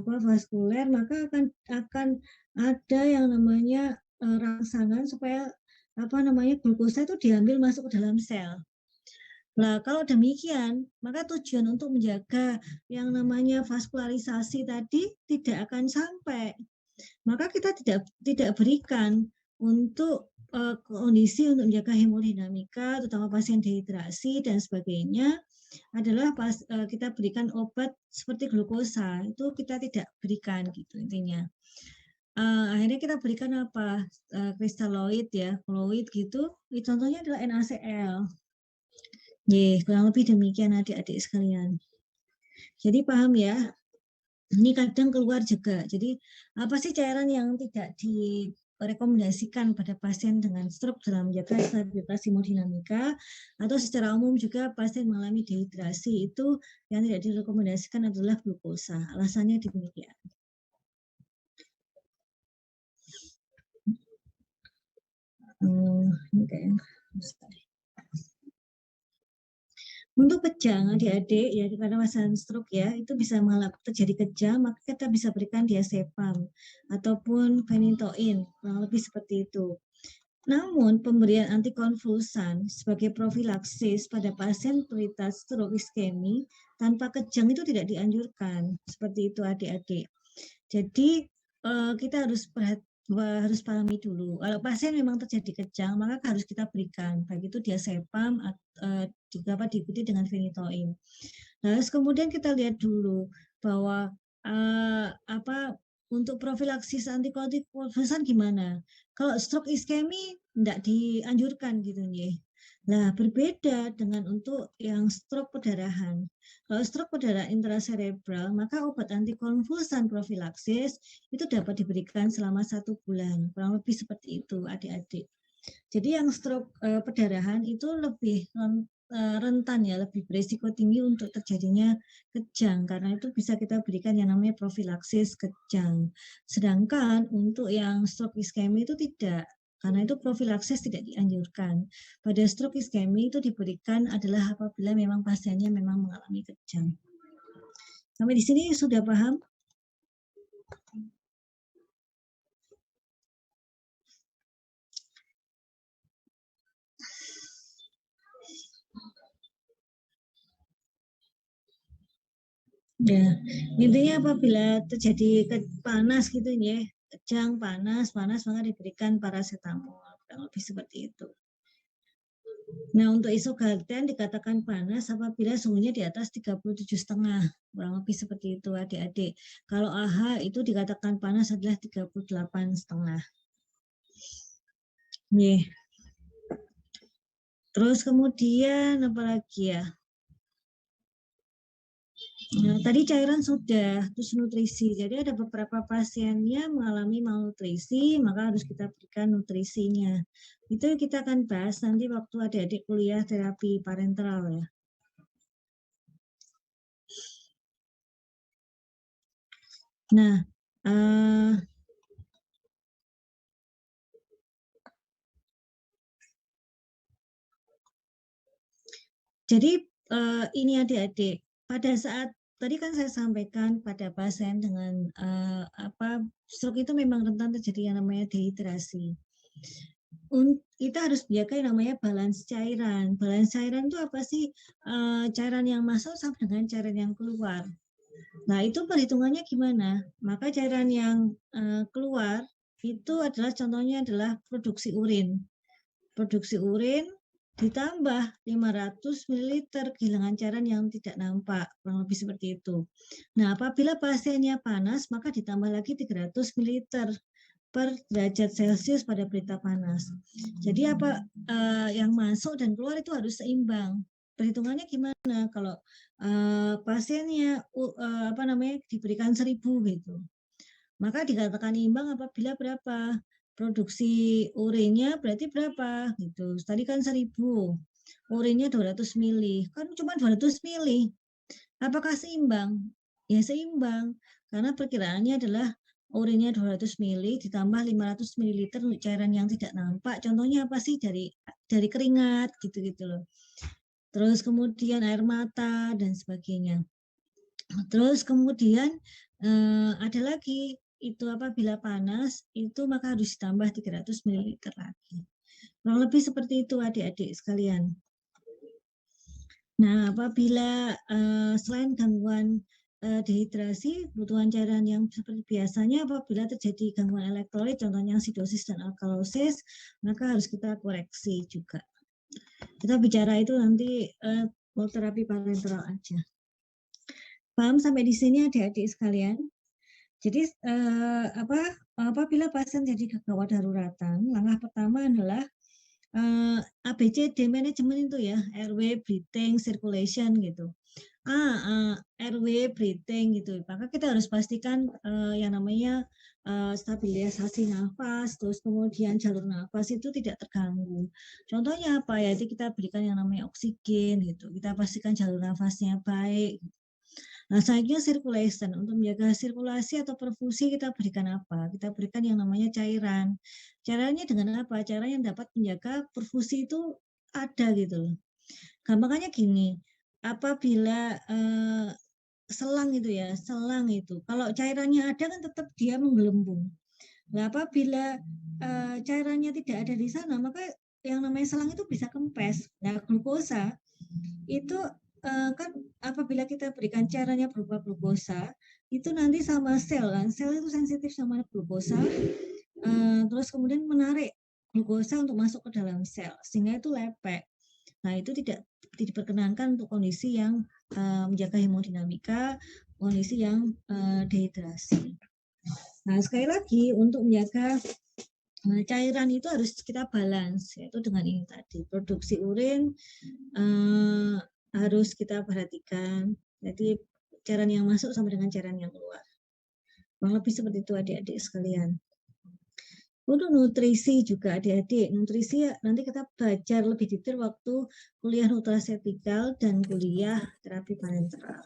vaskuler, maka akan ada yang namanya rangsangan supaya glukosa itu diambil masuk ke dalam sel. Nah, kalau demikian, maka tujuan untuk menjaga yang namanya vaskularisasi tadi tidak akan sampai. Maka kita tidak berikan untuk kondisi untuk menjaga hemodinamika, terutama pasien dehidrasi dan sebagainya, adalah kita berikan obat seperti glukosa. Itu kita tidak berikan gitu intinya. Akhirnya kita berikan apa? Kristaloid ya, koloid gitu. Contohnya adalah NaCl. Kurang lebih demikian adik-adik sekalian. Jadi paham ya? Ini kadang keluar juga. Jadi apa sih cairan yang tidak direkomendasikan pada pasien dengan stroke dalam menjaga stabilitas hemodinamika, atau secara umum juga pasien mengalami dehidrasi itu yang tidak direkomendasikan adalah glukosa. Alasannya demikian. Oke. Untuk kejang adik-adik ya karena masalah stroke ya itu bisa terjadi kejang, maka kita bisa berikan diazepam ataupun phenytoin, kurang lebih seperti itu. Namun pemberian antikonvulsan sebagai profilaksis pada pasien penderita stroke iskemi tanpa kejang itu tidak dianjurkan, seperti itu adik-adik. Jadi kita harus pahami dulu. Kalau pasien memang terjadi kejang, maka harus kita berikan, baik itu diazepam juga diikuti dengan phenytoin. Nah, terus kemudian kita lihat dulu bahwa untuk profilaksis antikonvulsan gimana? Kalau stroke iskemi tidak dianjurkan gitu nih. Nah, berbeda dengan untuk yang stroke perdarahan. Kalau stroke perdarahan intracerebral, maka obat antikonvulsan profilaksis itu dapat diberikan selama 1 bulan, kurang lebih seperti itu adik-adik. Jadi yang stroke perdarahan itu lebih rentan ya, lebih berisiko tinggi untuk terjadinya kejang, karena itu bisa kita berikan yang namanya profilaksis kejang. Sedangkan untuk yang stroke iskemi itu tidak, karena itu profilaksis tidak dianjurkan. Pada stroke iskemi itu diberikan adalah apabila memang pasiennya memang mengalami kejang. Sampai di sini sudah paham? Ya, intinya apabila terjadi panas gitu ya, kejang, panas, maka diberikan paracetamol, lebih seperti itu. Nah, untuk isogalten dikatakan panas apabila suhunya di atas 37,5, kurang lebih seperti itu adik-adik. Kalau AH itu dikatakan panas adalah 38,5. Nih. Terus kemudian apa lagi ya? Nah, tadi cairan sudah, terus nutrisi. Jadi ada beberapa pasiennya mengalami malnutrisi, maka harus kita berikan nutrisinya. Itu kita akan bahas nanti waktu adik-adik kuliah terapi parenteral ya. Nah, jadi ini adik-adik, pada saat tadi kan saya sampaikan pada pasien dengan stroke itu memang rentan terjadi yang namanya dehidrasi. Kita harus jaga yang namanya balance cairan. Balance cairan itu apa sih? Cairan yang masuk sama dengan cairan yang keluar. Nah, itu perhitungannya gimana? Maka cairan yang keluar itu adalah contohnya adalah produksi urin. Produksi urin ditambah 500 ml kehilangan cairan yang tidak nampak, kurang lebih seperti itu. Nah, apabila pasiennya panas, maka ditambah lagi 300 ml per derajat Celcius pada berita panas. Jadi yang masuk dan keluar itu harus seimbang. Perhitungannya gimana? Kalau pasiennya diberikan 1.000 gitu, maka dikatakan imbang apabila berapa? Produksi urinnya berarti berapa? Gitu. Tadi kan 1.000, urinnya 200 mili, kan cuma 200 mili. Apakah seimbang? Ya seimbang, karena perkiraannya adalah urinnya 200 mili ditambah 500 ml untuk cairan yang tidak nampak. Contohnya apa sih? Dari keringat gitu-gitu loh. Terus kemudian air mata dan sebagainya. Terus kemudian ada lagi itu apabila panas itu maka harus ditambah 300 ml lagi. Kurang lebih seperti itu adik-adik sekalian. Nah, apabila selain gangguan dehidrasi, kebutuhan cairan yang seperti biasanya apabila terjadi gangguan elektrolit, contohnya acidosis dan alkalosis, maka harus kita koreksi juga. Kita bicara itu nanti terapi parenteral aja. Paham sampai di sini adik-adik sekalian? Jadi apabila pasien jadi gawat daruratan, langkah pertama adalah ABCD manajemen itu ya, RW, breathing, circulation gitu. RW, breathing gitu. Maka kita harus pastikan yang namanya stabilisasi nafas, terus kemudian jalur nafas itu tidak terganggu. Contohnya apa ya? Itu kita berikan yang namanya oksigen gitu. Kita pastikan jalur nafasnya baik. Nah, selanjutnya circulation. Untuk menjaga sirkulasi atau perfusi kita berikan apa? Kita berikan yang namanya cairan. Cairannya dengan apa? Cairan yang dapat menjaga perfusi itu ada gitu loh. Gampangnya gini, apabila selang itu ya, selang itu. Kalau cairannya ada kan tetap dia menggelembung. Nah, apabila cairannya tidak ada di sana, maka yang namanya selang itu bisa kempes. Nah, glukosa itu kan apabila kita berikan cairannya berupa glukosa, itu nanti sama sel kan. Sel itu sensitif sama glukosa, terus kemudian menarik glukosa untuk masuk ke dalam sel, sehingga itu lepek. Nah, itu tidak diperkenankan untuk kondisi yang menjaga hemodinamika, kondisi yang dehidrasi. Nah, sekali lagi untuk menjaga cairan itu harus kita balance, yaitu dengan ini tadi, produksi urin harus kita perhatikan. Jadi cairan yang masuk sama dengan cairan yang keluar. Kurang lebih seperti itu adik-adik sekalian. Untuk nutrisi juga adik-adik, nutrisi nanti kita belajar lebih detail waktu kuliah nutrasetikal dan kuliah terapi parenteral.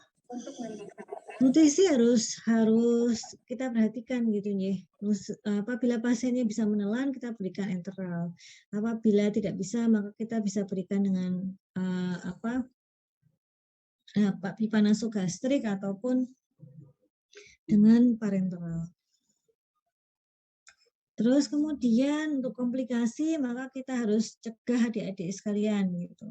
Nutrisi harus kita perhatikan gitu ya. Apabila pasiennya bisa menelan, kita berikan enteral. Apabila tidak bisa, maka kita bisa berikan dengan pipa nasogastrik ataupun dengan parenteral. Terus kemudian untuk komplikasi maka kita harus cegah adik-adik sekalian gitu.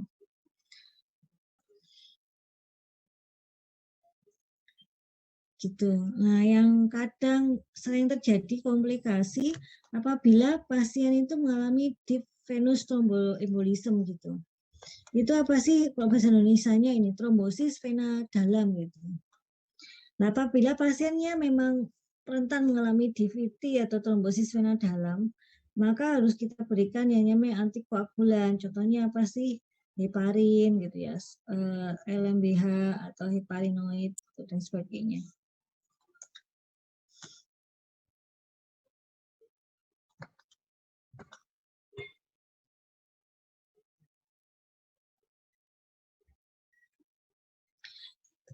Gitu. Nah, yang kadang sering terjadi komplikasi apabila pasien itu mengalami deep venous thromboembolism gitu. Itu apa sih kalau bahasa Indonesianya ini? Trombosis vena dalam gitu. Nah, apabila pasiennya memang rentan mengalami DVT atau trombosis vena dalam, maka harus kita berikan yang namanya antikoagulan. Contohnya apa sih? Heparin gitu ya, LMBH atau heparinoid dan sebagainya.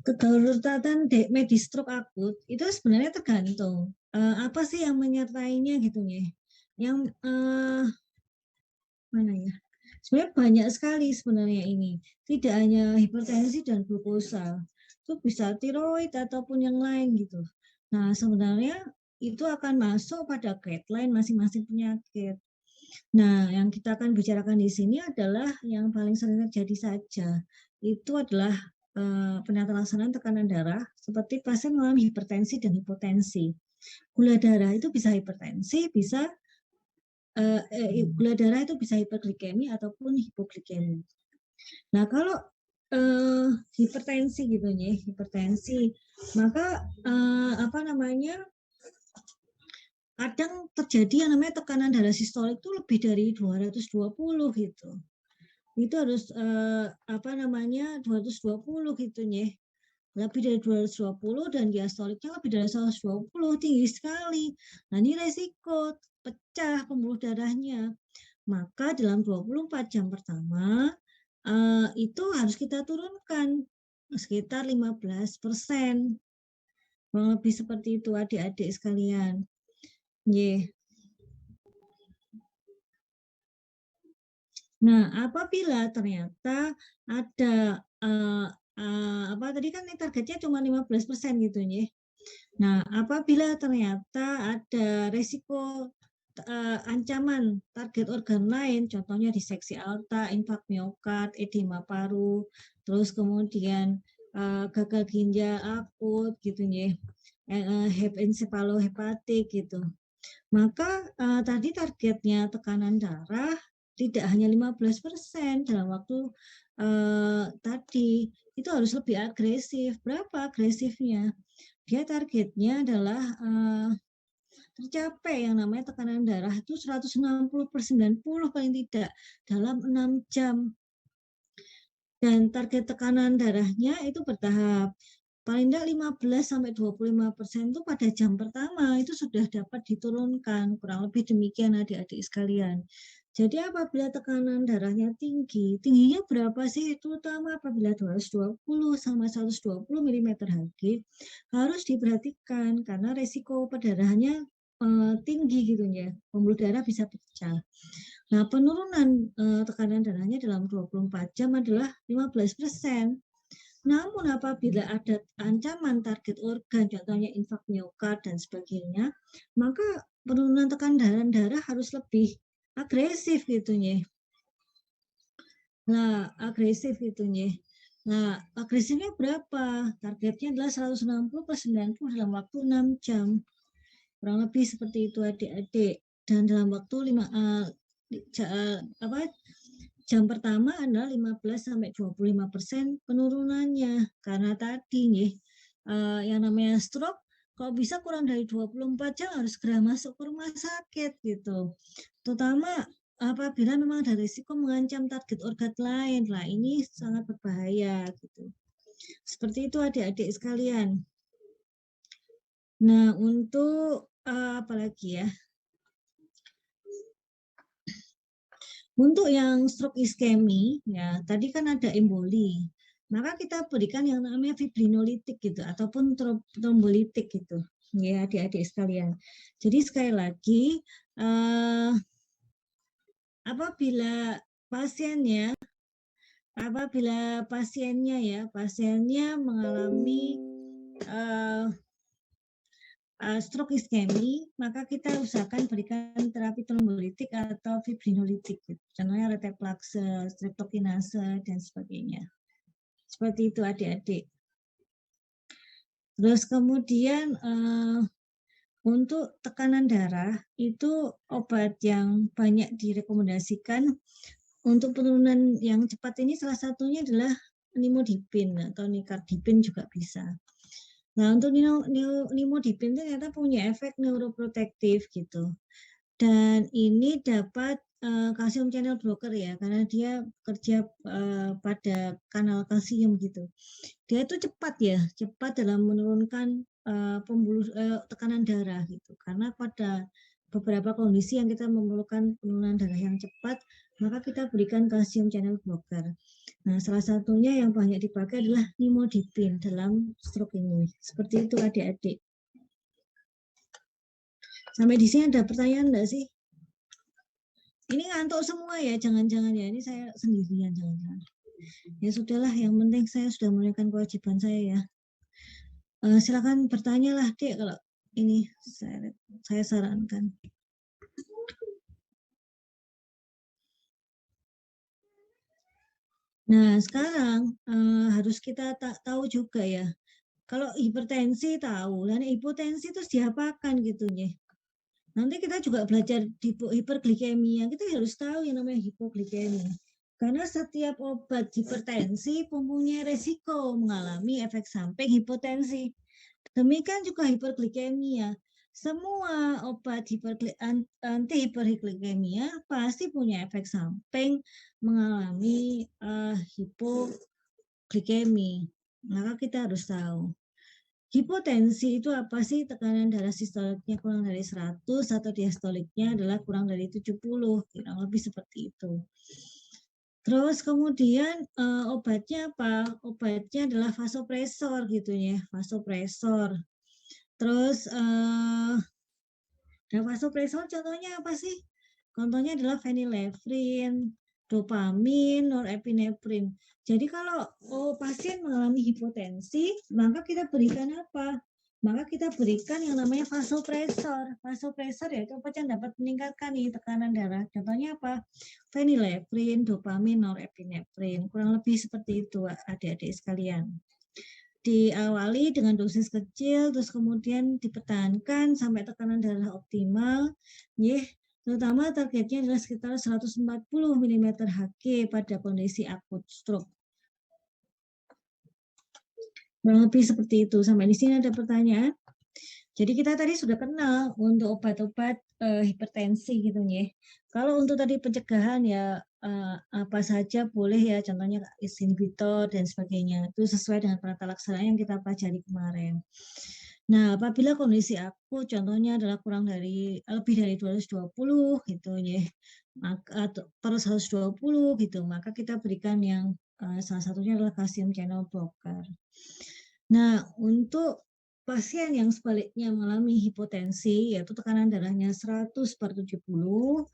Kedaruratan medis stroke akut itu sebenarnya tergantung apa sih yang menyertainya gitu ya. Yang mana ya? Sebenarnya banyak sekali sebenarnya ini. Tidak hanya hipertensi dan glukosa. Itu bisa tiroid ataupun yang lain gitu. Nah, sebenarnya itu akan masuk pada guideline masing-masing penyakit. Nah, yang kita akan bicarakan di sini adalah yang paling sering terjadi saja. Itu adalah penata-laksanaan tekanan darah seperti pasien mengalami hipertensi dan hipotensi. Gula darah itu bisa hipertensi, bisa gula darah itu bisa hiperglikemi ataupun hipoglikemi. Nah, kalau hipertensi gitu ya, hipertensi, maka apa namanya? Kadang terjadi yang namanya tekanan darah sistolik itu lebih dari 220 gitu. Itu harus apa namanya 220 gitu ya. Lebih dari 220 dan diastoliknya lebih dari 120, tinggi sekali. Nah, ini resiko pecah pembuluh darahnya. Maka dalam 24 jam pertama itu harus kita turunkan sekitar 15%. Kurang lebih seperti itu adik-adik sekalian. Yeah. Nah, apabila ternyata ada apa tadi kan targetnya cuma 15% gitu ya. Nah, apabila ternyata ada resiko ancaman target organ lain, contohnya diseksi aorta, infak miokard, edema paru, terus kemudian gagal ginjal akut gitu ya, encefalohepatik gitu. Maka tadi targetnya tekanan darah tidak hanya 15% dalam waktu tadi, itu harus lebih agresif. Berapa agresifnya? Dia targetnya adalah tercapai yang namanya tekanan darah itu 160/90 paling tidak dalam 6 jam. Dan target tekanan darahnya itu bertahap. Paling tidak 15-25% itu pada jam pertama itu sudah dapat diturunkan. Kurang lebih demikian adik-adik sekalian. Jadi apabila tekanan darahnya tinggi, tingginya berapa sih? Terutama apabila 220 sama 120 mm Hg harus diperhatikan karena resiko perdarahannya tinggi gitu ya. Pembuluh darah bisa pecah. Nah, penurunan tekanan darahnya dalam 24 jam adalah 15%. Namun apabila ada ancaman target organ, contohnya infak miokard dan sebagainya, maka penurunan tekanan darah harus lebih agresif gitu ya. Nah, agresif gitu ya. Nah, agresifnya berapa? Targetnya adalah 160/90 dalam waktu 6 jam. Kurang lebih seperti itu adik-adik. Dan dalam waktu jam pertama adalah 15-25% penurunannya karena tadi nih yang namanya stroke kalau bisa kurang dari 24 jam harus segera masuk ke rumah sakit gitu. Terutama apabila memang ada risiko mengancam target organ lain. Lah ini sangat berbahaya gitu. Seperti itu adik-adik sekalian. Nah, untuk apa lagi ya? Untuk yang stroke iskemi, ya tadi kan ada emboli, maka kita berikan yang namanya fibrinolitik gitu, ataupun trombolitik gitu, ya adik-adik sekalian. Jadi sekali lagi, apabila pasiennya mengalami stroke iskemi, maka kita usahakan berikan terapi trombolitik atau fibrinolitik, gitu. Contohnya reteplase, streptokinase, dan sebagainya. Seperti itu adik-adik. Terus kemudian untuk tekanan darah, itu obat yang banyak direkomendasikan untuk penurunan yang cepat ini salah satunya adalah nimodipin atau nicardipin juga bisa. Nah, untuk nimodipin itu ternyata punya efek neuroprotektif gitu. Dan ini dapat kalsium channel blocker ya, karena dia kerja pada kanal kalsium gitu. Dia itu cepat dalam menurunkan tekanan darah gitu. Karena pada beberapa kondisi yang kita memerlukan penurunan darah yang cepat, maka kita berikan kalsium channel blocker. Nah, salah satunya yang banyak dipakai adalah nimodipin dalam stroke ini. Seperti itu adik-adik. Sampai di sini ada pertanyaan enggak sih? Ini ngantuk semua ya, jangan-jangan ya. Ini saya sendirian, jangan-jangan. Ya sudahlah, yang penting saya sudah menunaikan kewajiban saya ya. Silakan bertanyalah, Dek, kalau ini saya sarankan. Nah, sekarang harus kita tahu juga ya. Kalau hipertensi tahu, dan hipotensi itu diapakan gitu ya. Nanti kita juga belajar di hiperglikemia, kita harus tahu yang namanya hipoglikemia. Karena setiap obat hipertensi mempunyai resiko mengalami efek samping hipotensi. Demikian juga hiperglikemia. Semua obat anti hiperglikemia pasti punya efek samping mengalami hipoglikemi. Maka kita harus tahu. Hipotensi itu apa sih? Tekanan darah sistoliknya kurang dari 100 atau diastoliknya adalah kurang dari 70, kurang lebih seperti itu. Terus kemudian obatnya apa? Obatnya adalah vasopresor gitu ya, vasopresor. Terus vasopresor contohnya apa sih? Contohnya adalah phenylephrine, dopamin, norepinephrine. Jadi kalau pasien mengalami hipotensi, maka kita berikan apa? Maka kita berikan yang namanya vasopresor. Vasopresor yaitu obat yang dapat meningkatkan tekanan darah. Contohnya apa? Phenylephrine, dopamin, norepinephrine. Kurang lebih seperti itu adik-adik sekalian. Diawali dengan dosis kecil, terus kemudian dipertahankan sampai tekanan darah optimal. Terutama targetnya adalah sekitar 140 mm Hg pada kondisi akut stroke. Kurang lebih seperti itu. Sampai di sini ada pertanyaan? Jadi kita tadi sudah kenal untuk obat-obat hipertensi gitu ya. Kalau untuk tadi pencegahan ya apa saja boleh ya, contohnya ACE inhibitor dan sebagainya. Itu sesuai dengan penata laksana yang kita pelajari kemarin. Nah, apabila kondisi aku contohnya adalah kurang dari lebih dari 220 gitu ya, maka atau per 120 gitu, maka kita berikan yang salah satunya adalah kalsium channel blocker. Nah, untuk pasien yang sebaliknya mengalami hipotensi, yaitu tekanan darahnya 100/70,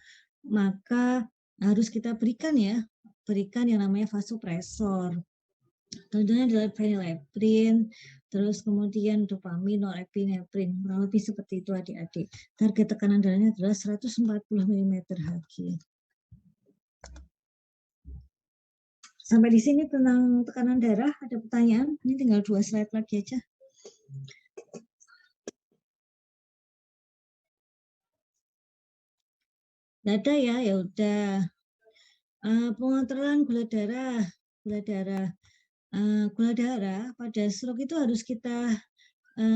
maka harus kita berikan ya, berikan yang namanya vasopresor. Tentunya adalah phenylephrine, terus kemudian dopamin, norepinephrine, kurang lebih seperti itu adik-adik. Target tekanan darahnya adalah 140 mm/Hg. Sampai di sini tentang tekanan darah, ada pertanyaan? Ini tinggal 2 slide lagi aja. Nggak ada ya, ya udah. Pengontrolan gula darah, gula darah, gula darah pada stroke itu harus kita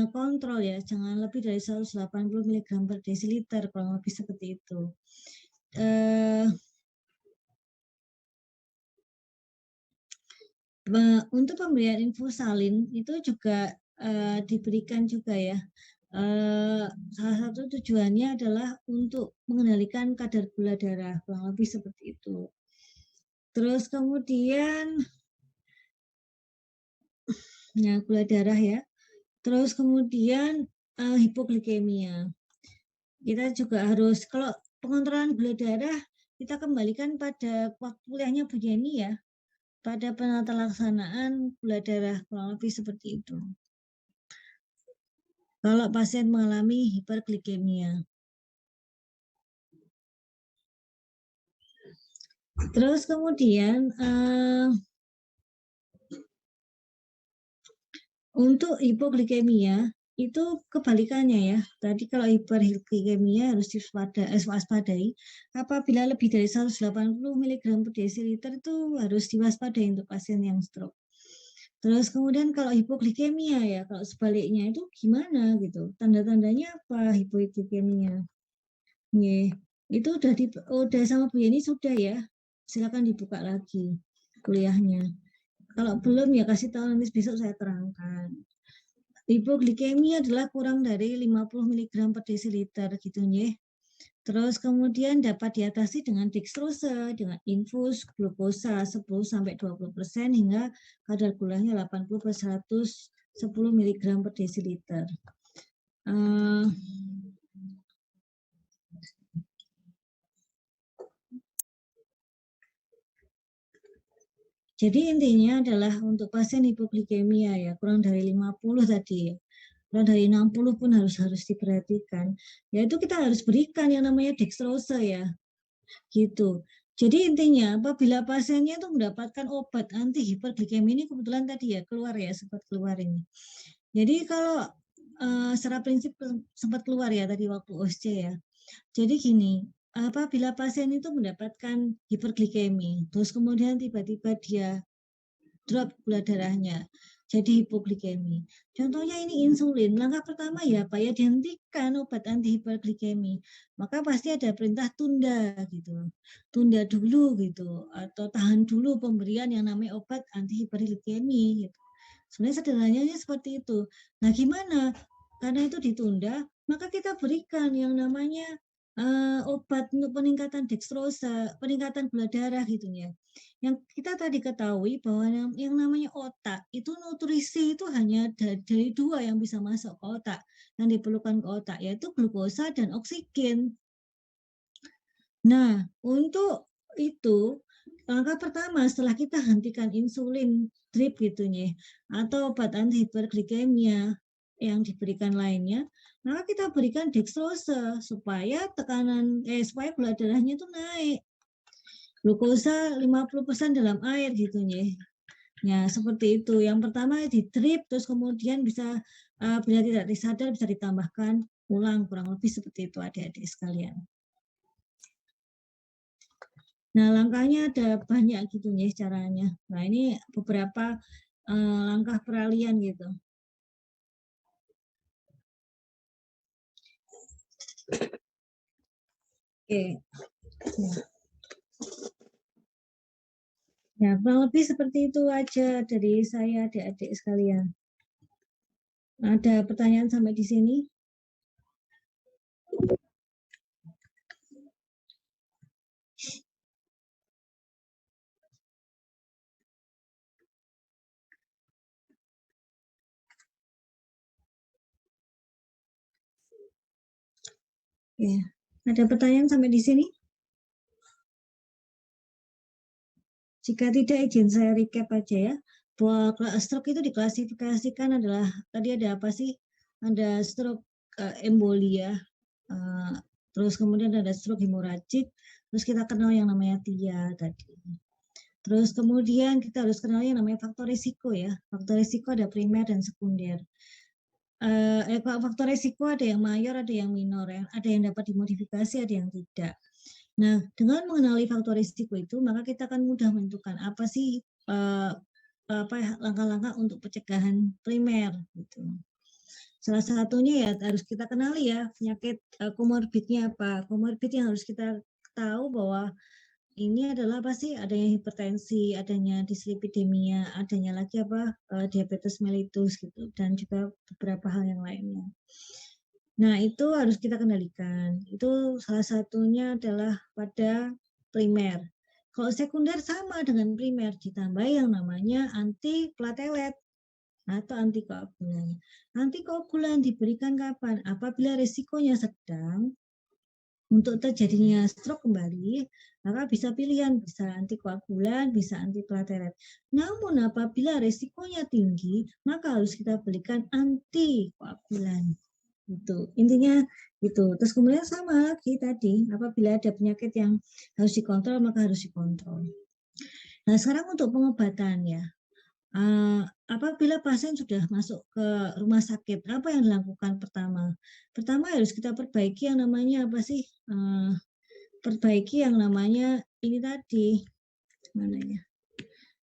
kontrol ya, jangan lebih dari 180 mg/dl, kurang lebih seperti itu. Untuk pemberian infusalin itu juga diberikan juga ya. Salah satu tujuannya adalah untuk mengendalikan kadar gula darah, kurang lebih seperti itu. Terus kemudian ya gula darah ya. Terus kemudian hipoglikemia. Kita juga harus, kalau pengontrolan gula darah, kita kembalikan pada waktu kuliahnya Bu Jenny ya, pada penata laksanaan gula darah, kurang lebih seperti itu. Kalau pasien mengalami hiperglikemia. Terus kemudian untuk hipoglikemia itu kebalikannya ya. Tadi kalau hiperglikemia harus diwaspadai. Apabila lebih dari 180 mg/dl itu harus diwaspadai untuk pasien yang stroke. Terus kemudian kalau hipoglikemia ya, kalau sebaliknya itu gimana gitu? Tanda-tandanya apa hipoglikemia? Nih, itu udah sama Bu Yeni sudah ya. Silakan dibuka lagi kuliahnya. Kalau belum ya kasih tahu, nanti besok saya terangkan. Hipoglikemia adalah kurang dari 50 mg/dl gitu ya. Terus kemudian dapat diatasi dengan dextrose, dengan infus glukosa 10-20% hingga kadar gulanya 80/110 mg/dl. Jadi intinya adalah untuk pasien hipoglikemia ya, kurang dari 50 tadi ya. Kurang dari 60 pun harus diperhatikan. Yaitu kita harus berikan yang namanya dextrose ya. Gitu. Jadi intinya apabila pasiennya itu mendapatkan obat anti hiperglikemia, ini kebetulan tadi ya keluar ya, sempat keluar ini. Jadi kalau secara prinsip sempat keluar ya tadi waktu OSC ya. Jadi gini, apabila pasien itu mendapatkan hiperglikemi, terus kemudian tiba-tiba dia drop gula darahnya, jadi hipoglikemi. Contohnya ini insulin. Langkah pertama ya Pak ya, dihentikan obat anti hiperglikemi. Maka pasti ada perintah tunda gitu. Tunda dulu gitu, atau tahan dulu pemberian yang namanya obat anti hiperglikemi gitu. Sebenarnya sederhananya seperti itu. Nah gimana? Karena itu ditunda, maka kita berikan yang namanya obat untuk peningkatan dextrosa, peningkatan gula darah gitu ya. Yang kita tadi ketahui bahwa yang namanya otak itu nutrisi itu hanya dari 2 yang bisa masuk ke otak, yang diperlukan ke otak yaitu glukosa dan oksigen. Nah, untuk itu langkah pertama setelah kita hentikan insulin drip gitu ya, atau obat anti hiperglikemia yang diberikan lainnya, maka kita berikan dextrose supaya supaya gula darahnya itu naik. Glukosa 50% dalam air gitu ya. Ya, seperti itu. Yang pertama di drip, terus kemudian bisa bila tidak disadar bisa ditambahkan ulang, kurang lebih seperti itu adik-adik sekalian. Nah, langkahnya ada banyak gitu ya caranya. Nah, ini beberapa langkah peralihan gitu. Oke. Ya, kurang lebih seperti itu aja dari saya, adik-adik sekalian. Ada pertanyaan sampai di sini? Ya. Ada pertanyaan sampai di sini? Jika tidak, izin saya recap aja ya. Bahwa stroke itu diklasifikasikan adalah, tadi ada apa sih? Ada stroke embolia, terus kemudian ada stroke hemoragik, terus kita kenal yang namanya TIA tadi. Terus kemudian kita harus kenal yang namanya faktor risiko ya. Faktor risiko ada primer dan sekunder. Faktor risiko ada yang mayor, ada yang minor ya. Ada yang dapat dimodifikasi, ada yang tidak. Nah, dengan mengenali faktor risiko itu, maka kita akan mudah menentukan apa sih langkah-langkah untuk pencegahan primer gitu. Salah satunya ya harus kita kenali ya penyakit komorbidnya apa. Komorbid yang harus kita tahu bahwa ini adalah apa sih, adanya hipertensi, adanya dislipidemia, adanya lagi apa diabetes mellitus gitu, dan juga beberapa hal yang lainnya. Nah, itu harus kita kendalikan. Itu salah satunya adalah pada primer. Kalau sekunder sama dengan primer, ditambah yang namanya antiplatelet atau antikoagulan. Antikoagulan diberikan kapan? Apabila risikonya sedang untuk terjadinya stroke kembali, maka bisa pilihan, bisa antikoagulan, bisa antiplatelet. Namun apabila risikonya tinggi, maka harus kita berikan antikoagulan. Itu intinya gitu. Terus kemudian sama lagi tadi, apabila ada penyakit yang harus dikontrol maka harus dikontrol. Nah, sekarang untuk pengobatan ya. Apabila pasien sudah masuk ke rumah sakit, apa yang dilakukan pertama? Pertama harus kita perbaiki yang namanya apa sih? Perbaiki yang namanya ini tadi, mana ya?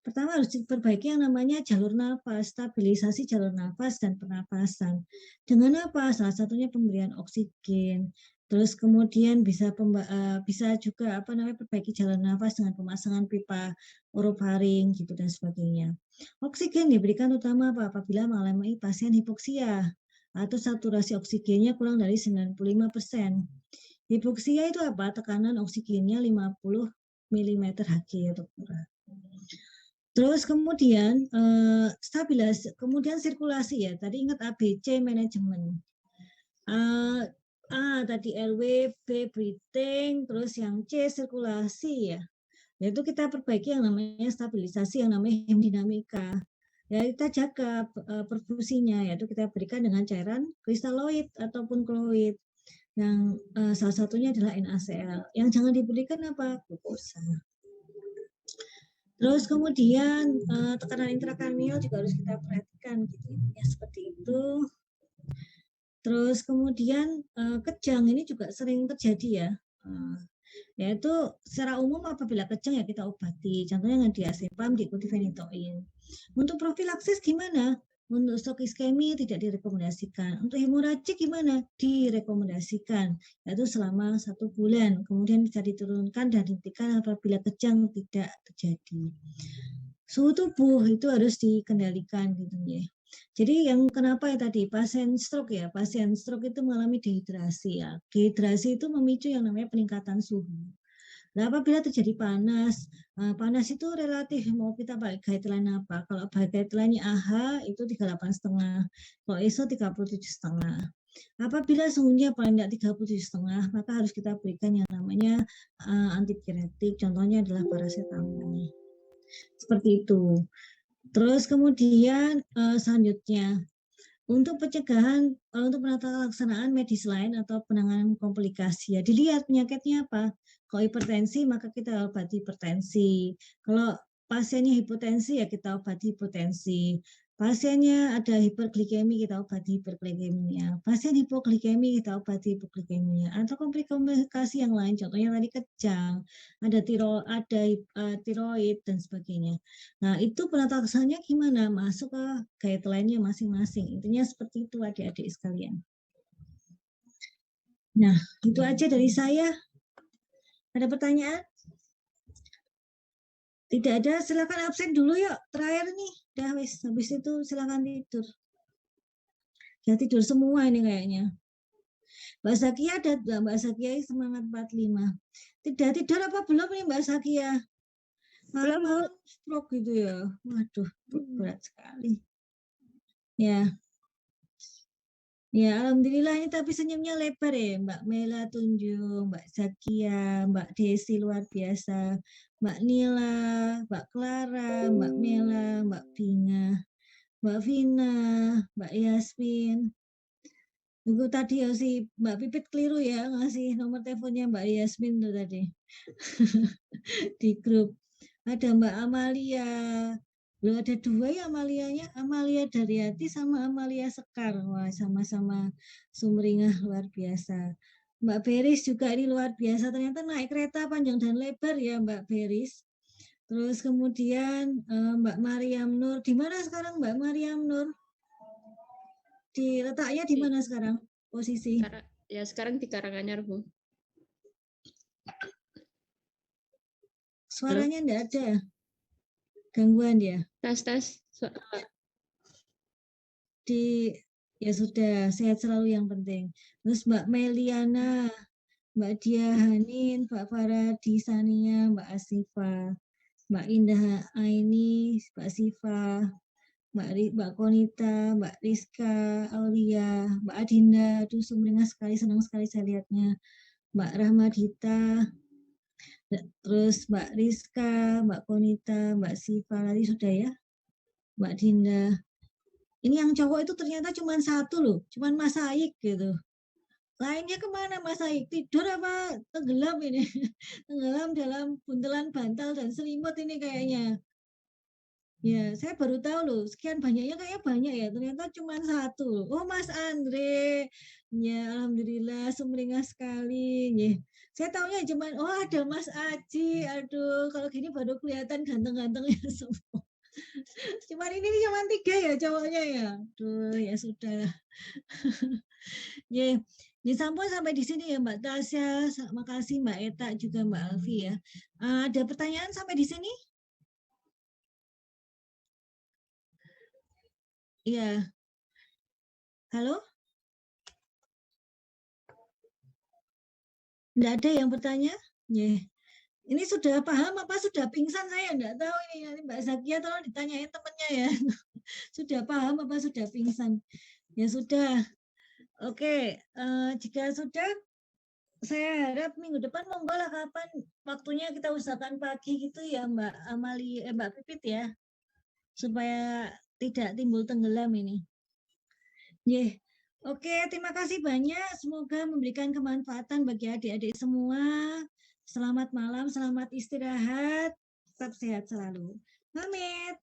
Pertama harus diperbaiki yang namanya jalur nafas, stabilisasi jalur nafas dan pernapasan. Dengan apa? Salah satunya pemberian oksigen. Terus kemudian bisa juga apa namanya perbaiki jalur nafas dengan pemasangan pipa orofaring gitu dan sebagainya. Oksigen diberikan utama apabila mengalami pasien hipoksia atau saturasi oksigennya kurang dari 95%. Hipoksia itu apa? Tekanan oksigennya 50 mm Hg atau kurang. Terus kemudian kemudian sirkulasi ya. Tadi ingat ABC manajemen. A tadi LW, B breathing, terus yang C sirkulasi ya. Yaitu kita perbaiki yang namanya stabilisasi, yang namanya hemodinamika. Ya, kita jaga perfusinya, yaitu kita berikan dengan cairan kristaloid ataupun koloid. Yang salah satunya adalah NaCl. Yang jangan diberikan apa? Glukosa. Terus kemudian tekanan intrakranial juga harus kita perhatikan gitu ya, seperti itu. Terus kemudian kejang ini juga sering terjadi ya. Yaitu secara umum apabila kejang ya kita obati. Contohnya dengan diazepam diikuti phenytoin. Untuk profilaksis gimana? Untuk stroke iskemi tidak direkomendasikan. Untuk hemoragik gimana? Direkomendasikan, yaitu selama 1 bulan. Kemudian bisa diturunkan dan dihentikan apabila kejang tidak terjadi. Suhu tubuh itu harus dikendalikan gitu ya. Jadi yang kenapa ya tadi pasien stroke itu mengalami dehidrasi ya. Dehidrasi itu memicu yang namanya peningkatan suhu. Nah, apabila terjadi panas, panas itu relatif mau kita pakai guideline apa? Kalau guideline AH itu 38,5, kalau ISO 37,5. Apabila suhunya paling tidak 37,5, maka harus kita berikan yang namanya antipiretik. Contohnya adalah paracetamol. Seperti itu. Terus kemudian selanjutnya untuk pencegahan, untuk penata laksanaan medis lain atau penanganan komplikasi ya dilihat penyakitnya apa. Kalau hipertensi maka kita obati hipertensi. Kalau pasiennya hipotensi ya kita obati hipotensi. Pasiennya ada hiperglikemi kita obati hiperglikeminya. Pasien hipoglikemi kita obati hipoglikeminya. Atau komplikasi yang lain, contohnya tadi kejang, ada tiroid dan sebagainya. Nah, itu penata laksananya gimana? Masuk ke guideline-nya masing-masing. Intinya seperti itu adik-adik sekalian. Nah, itu aja dari saya. Ada pertanyaan? Tidak ada, silakan absen dulu yuk. Terakhir nih, dah wis. Habis itu silakan tidur. Ya tidur semua ini kayaknya. Mbak Zakia ada, Mbak Zakia semangat 45. Tidak tidur apa belum nih Mbak Zakia? Malam-malam stroke gitu ya. Waduh, berat sekali. Ya. Ya, alhamdulillah ini tapi senyumnya lebar ya, Mbak Mela Tunjung, Mbak Zakia, Mbak Desi luar biasa, Mbak Nila, Mbak Clara, Mbak Mela, Mbak Bina, Mbak Vina, Mbak Yasmin. Itu tadi ya si Mbak Pipit keliru ya ngasih nomor teleponnya Mbak Yasmin tuh tadi di grup. Ada Mbak Amalia, belum ada dua ya Amalianya, Amalia Daryati sama Amalia Sekar. Wah, sama-sama sumringah luar biasa. Mbak Beris juga ini luar biasa, ternyata naik kereta panjang dan lebar ya Mbak Beris. Terus kemudian Mbak Mariam Nur, di mana sekarang Mbak Mariam Nur? Di letaknya di mana sekarang posisi? Ya sekarang di Karanganyar, Bu. Suaranya enggak ada. Gangguan ya? Tes. Ya sudah, sehat selalu yang penting. Terus Mbak Meliana, Mbak Dia Hanin, Mbak Farah Sania, Mbak Asifa, Mbak Indah Aini, Mbak Sifa, Mbak Konita, Mbak Rizka, Aulia, Mbak Adinda, aduh sumringah sekali, senang sekali saya lihatnya. Mbak Rahmadita, terus Mbak Rizka, Mbak Konita, Mbak Sifa, tadi sudah ya, Mbak Dinda. Ini yang cowok itu ternyata cuma satu loh, cuma Mas Aik gitu. Lainnya kemana Mas Aik? Tidur apa tenggelam ini? Tenggelam dalam buntelan bantal dan selimut ini kayaknya. Ya, saya baru tahu loh, sekian banyaknya kayaknya banyak ya, ternyata cuma satu. Oh, Mas Andre. Ya, alhamdulillah sumringah sekali. Ya. Saya tahunya cuma, oh ada Mas Aji. Aduh, kalau gini baru kelihatan ganteng-gantengnya semua. Cuman ini cuma 3 ya cowoknya ya. Aduh, ya sudah. Ya, disambung sampai di sini ya Mbak Tasya. Makasih Mbak Eta juga Mbak Alfi ya. Ada pertanyaan sampai di sini? Iya. Halo? Enggak ada yang bertanya? Ya. Ini sudah paham apa sudah pingsan saya enggak tahu ini. Nanti Mbak Zakia tolong ditanyain temannya ya. Sudah paham apa sudah pingsan? Ya sudah. Oke, jika sudah saya harap minggu depan monggo lah kapan waktunya kita usahakan pagi gitu ya Mbak Amali, Mbak Pipit ya, supaya tidak timbul tenggelam ini. Yeah. Oke, terima kasih banyak. Semoga memberikan kemanfaatan bagi adik-adik semua. Selamat malam, selamat istirahat, tetap sehat selalu. Pamit.